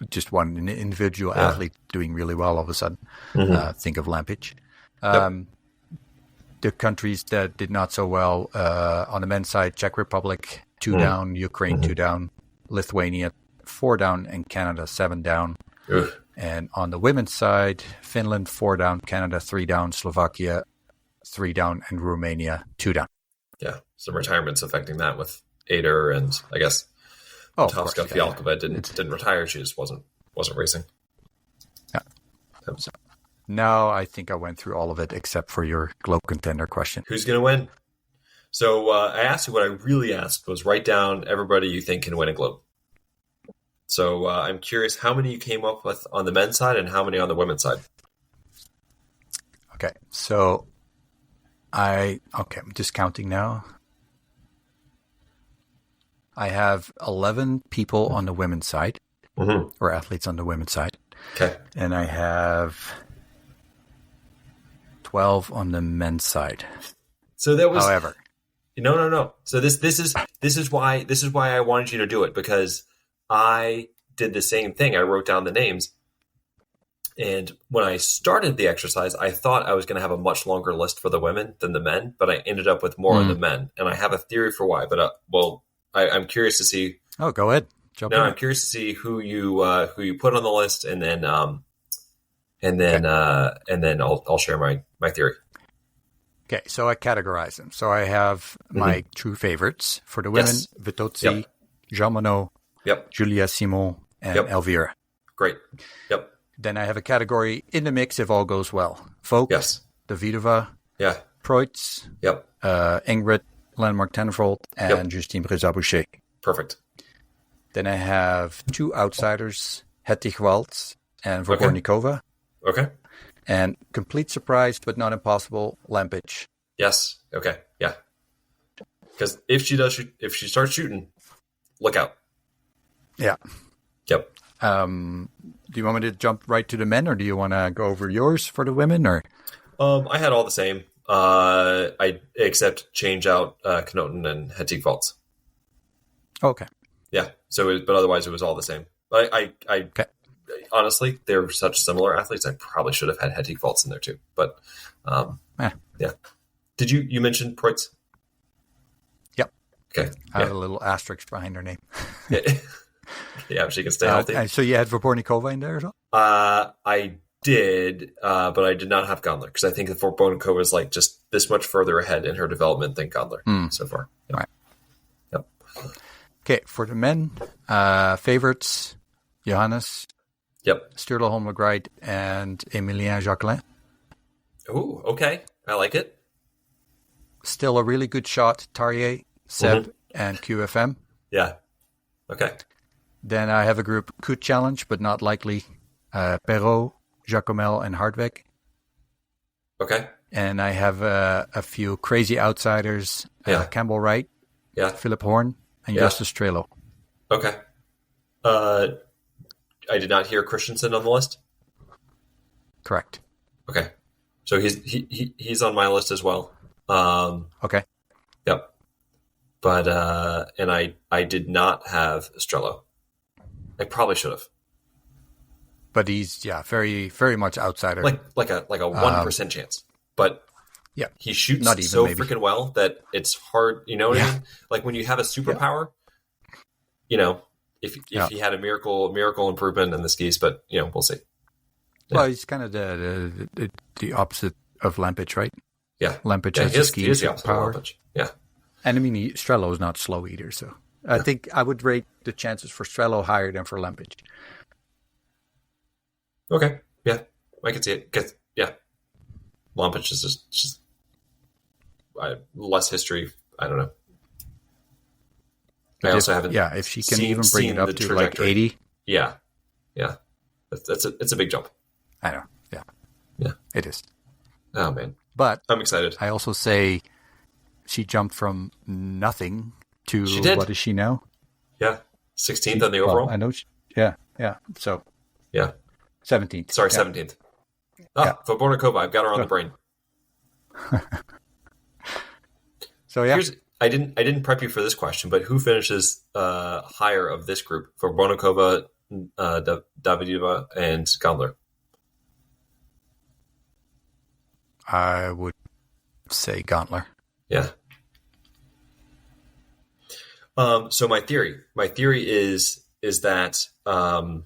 just one individual athlete doing really well all of a sudden. Think of Lampic. The countries that did not so well on the men's side, Czech Republic 2 down, Ukraine 2 down, Lithuania 4 down, and Canada 7 down. And on the women's side, Finland 4 down, Canada 3 down, Slovakia 3 down, and Romania 2 down. Yeah, some retirements affecting that with Ader, and I guess Tauska Fialkova didn't retire. She just wasn't racing. Yeah. So now I think I went through all of it except for your Globe contender question. Who's going to win? So I asked you what I really asked was write down everybody you think can win a Globe. So I'm curious how many you came up with on the men's side and how many on the women's side. Okay, so I'm just counting now. I have 11 people on the women's side, or athletes on the women's side. Okay. And I have 12 on the men's side. So that was, however, no. So this is why I wanted you to do it, because I did the same thing. I wrote down the names. And when I started the exercise, I thought I was going to have a much longer list for the women than the men, but I ended up with more on the men. And I have a theory for why, but I'm curious to see. Oh, go ahead. Jump in. I'm curious to see who you put on the list, and then I'll share my theory. Okay, so I categorize them. So I have my true favorites for the women: Vittozzi, Jeanmonnot, Julia Simon, and Elvira. Great. Yep. Then I have a category in the mix if all goes well: Folk, Davidova, Preutz, Ingrid Landmark Tandrevold, and Justine Braisaz-Bouchet. Perfect. Then I have 2 outsiders, Haecki-Gross and Vorbornikova. Okay. And complete surprise, but not impossible, Lampage. Yes. Okay. Yeah. Because if she starts shooting, look out. Yeah. Yep. Do you want me to jump right to the men, or do you want to go over yours for the women? Or I had all the same. I except change out Knoten and Haecki-Gross. Okay. Yeah. But otherwise it was all the same. I honestly, they're such similar athletes. I probably should have had Haecki-Gross in there too. But yeah. Did you mention Preutz? Yep. Okay. I have a little asterisk behind her name. Yeah, if she can stay healthy. So you had Vorbornikova in there as well? I did, but I did not have Gondler because I think that Vorbornikova is like just this much further ahead in her development than Gondler so far. Yep. All right. Yep. Okay, for the men, favorites, Johannes, Sturla Holmgren, and Emilien Jacquelin. Ooh, okay. I like it. Still a really good shot, Tarrier, Seb, and QFM. Yeah. Okay. Then I have a group could challenge, but not likely. Perrault, Jacomel, and Hardweg. Okay. And I have a few crazy outsiders. Campbell Wright, Philip Horn, and Justus Trelo. Okay. I did not hear Christensen on the list. Correct. Okay. So he's on my list as well. Okay. Yep. But and I did not have Strello. I probably should have. But he's very very much outsider. Like a 1% chance. But he shoots not even, so maybe. freaking well that it's hard. You know what I mean? Like when you have a superpower, if he had a miracle improvement in the skis, but we'll see. Yeah. Well, he's kind of the opposite of Lampage, right? Yeah, Lampage has the skis power. Yeah, and I mean Strello is not slow either, so I think I would rate the chances for Strello higher than for Lampage. Okay, yeah, I can see it. Lampage is just less history. I don't know. I also haven't. Yeah, if she can even bring it up to like 80. Yeah. It's a big jump. I know. Yeah, it is. Oh man, but I'm excited. I also say she jumped from nothing to what is she now? Yeah, 16th on the overall. Well, I know. Yeah. So 17th. Sorry, 17th. Vorbornikova. I've got her on the brain. So I didn't prep you for this question, but who finishes higher of this group for Vorbornikova, Davidova, and Gondler? I would say Gondler. Yeah. So my theory is that on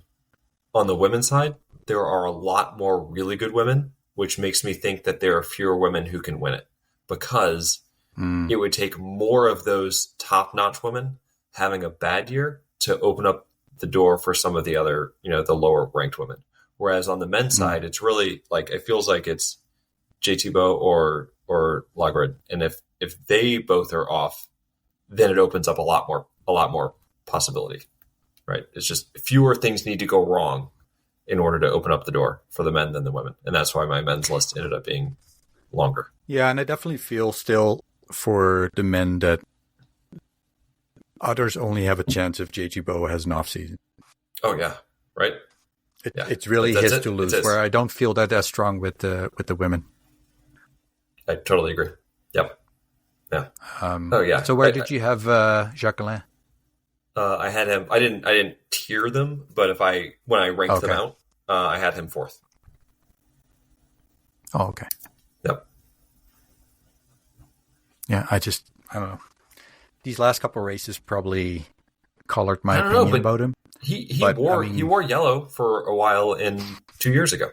the women's side, there are a lot more really good women, which makes me think that there are fewer women who can win it, because it would take more of those top-notch women having a bad year to open up the door for some of the other, the lower ranked women. Whereas on the men's side, it's really like, it feels like it's JT Bow or Lagerud. And if they both are off, then it opens up a lot more possibility, right? It's just fewer things need to go wrong in order to open up the door for the men than the women. And that's why my men's list ended up being longer. Yeah. And I definitely feel still for the men that others only have a chance if JT Bow has an off season. Oh yeah. Right. It's really his to lose, where I don't feel that as strong with the women. I totally agree. Yep. Yeah. So where did you have Jacqueline? I had him. I didn't tier them, but when I ranked them out, I had him 4th. Oh, okay. Yep. Yeah, I don't know. These last couple of races probably colored my opinion about him. He wore yellow for a while 2 years ago.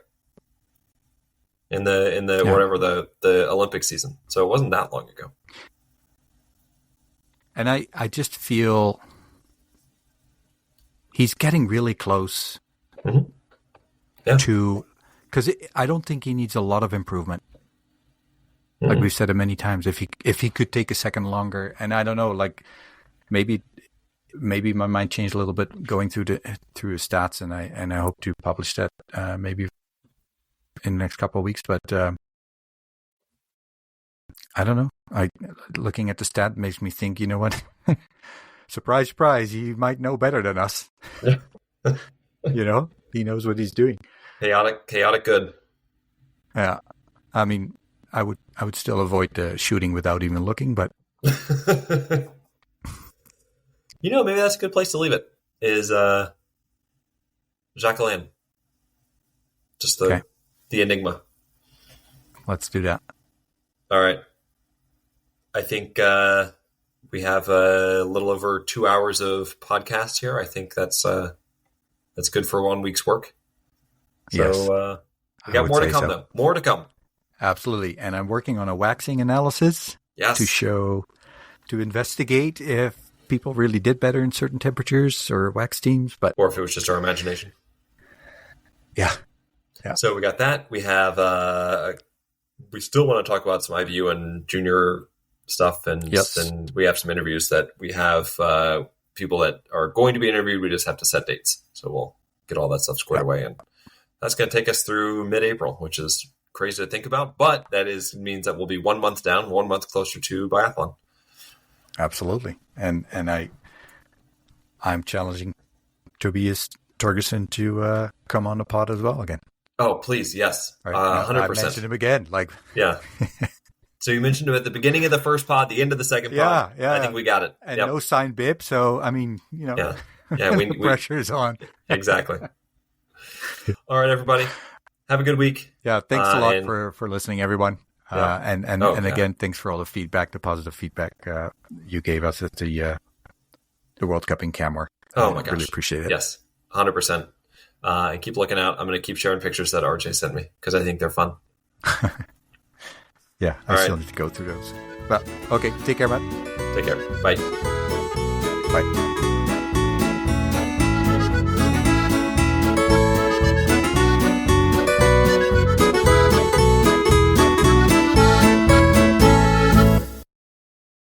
In the whatever the Olympic season. So it wasn't that long ago. And I just feel he's getting really close to, because I don't think he needs a lot of improvement. Like we've said it many times, if he could take a second longer, and I don't know, like maybe my mind changed a little bit going through his stats, and I hope to publish that maybe in the next couple of weeks. But I don't know. Looking at the stat makes me think, you know what? Surprise, surprise, he might know better than us. He knows what he's doing. Chaotic good. Yeah. I mean, I would still avoid shooting without even looking, but maybe that's a good place to leave it. Is Jacqueline. Just the enigma. Let's do that. All right. I think we have a little over 2 hours of podcast here. I think that's good for 1 week's work. So yes. We got more to come, though. More to come. Absolutely. And I'm working on a waxing analysis to investigate if people really did better in certain temperatures or wax teams, or if it was just our imagination. Yeah. So we got that. We have, we still want to talk about some IBU and junior stuff. And we have some interviews that we have people that are going to be interviewed. We just have to set dates. So we'll get all that stuff squared away. And that's going to take us through mid-April, which is crazy to think about. But that means that we'll be 1 month down, 1 month closer to biathlon. Absolutely. And I'm challenging Tobias Torgerson to come on the pod as well again. Oh, please. Yes. Right. 100%. I mentioned him again. Yeah. So you mentioned him at the beginning of the first pod, the end of the second pod. Yeah. I think we got it. And no signed bib. So, I mean, Yeah. The pressure is on. Exactly. All right, everybody. Have a good week. Yeah. Thanks a lot for listening, everyone. And again, thanks for all the feedback, the positive feedback you gave us at the World Cup in Camware. Oh my gosh. Really appreciate it. Yes. 100%. And keep looking out. I'm going to keep sharing pictures that RJ sent me because I think they're fun. Yeah, I still need to go through those. Well, okay. Take care, man. Take care. Bye. Bye.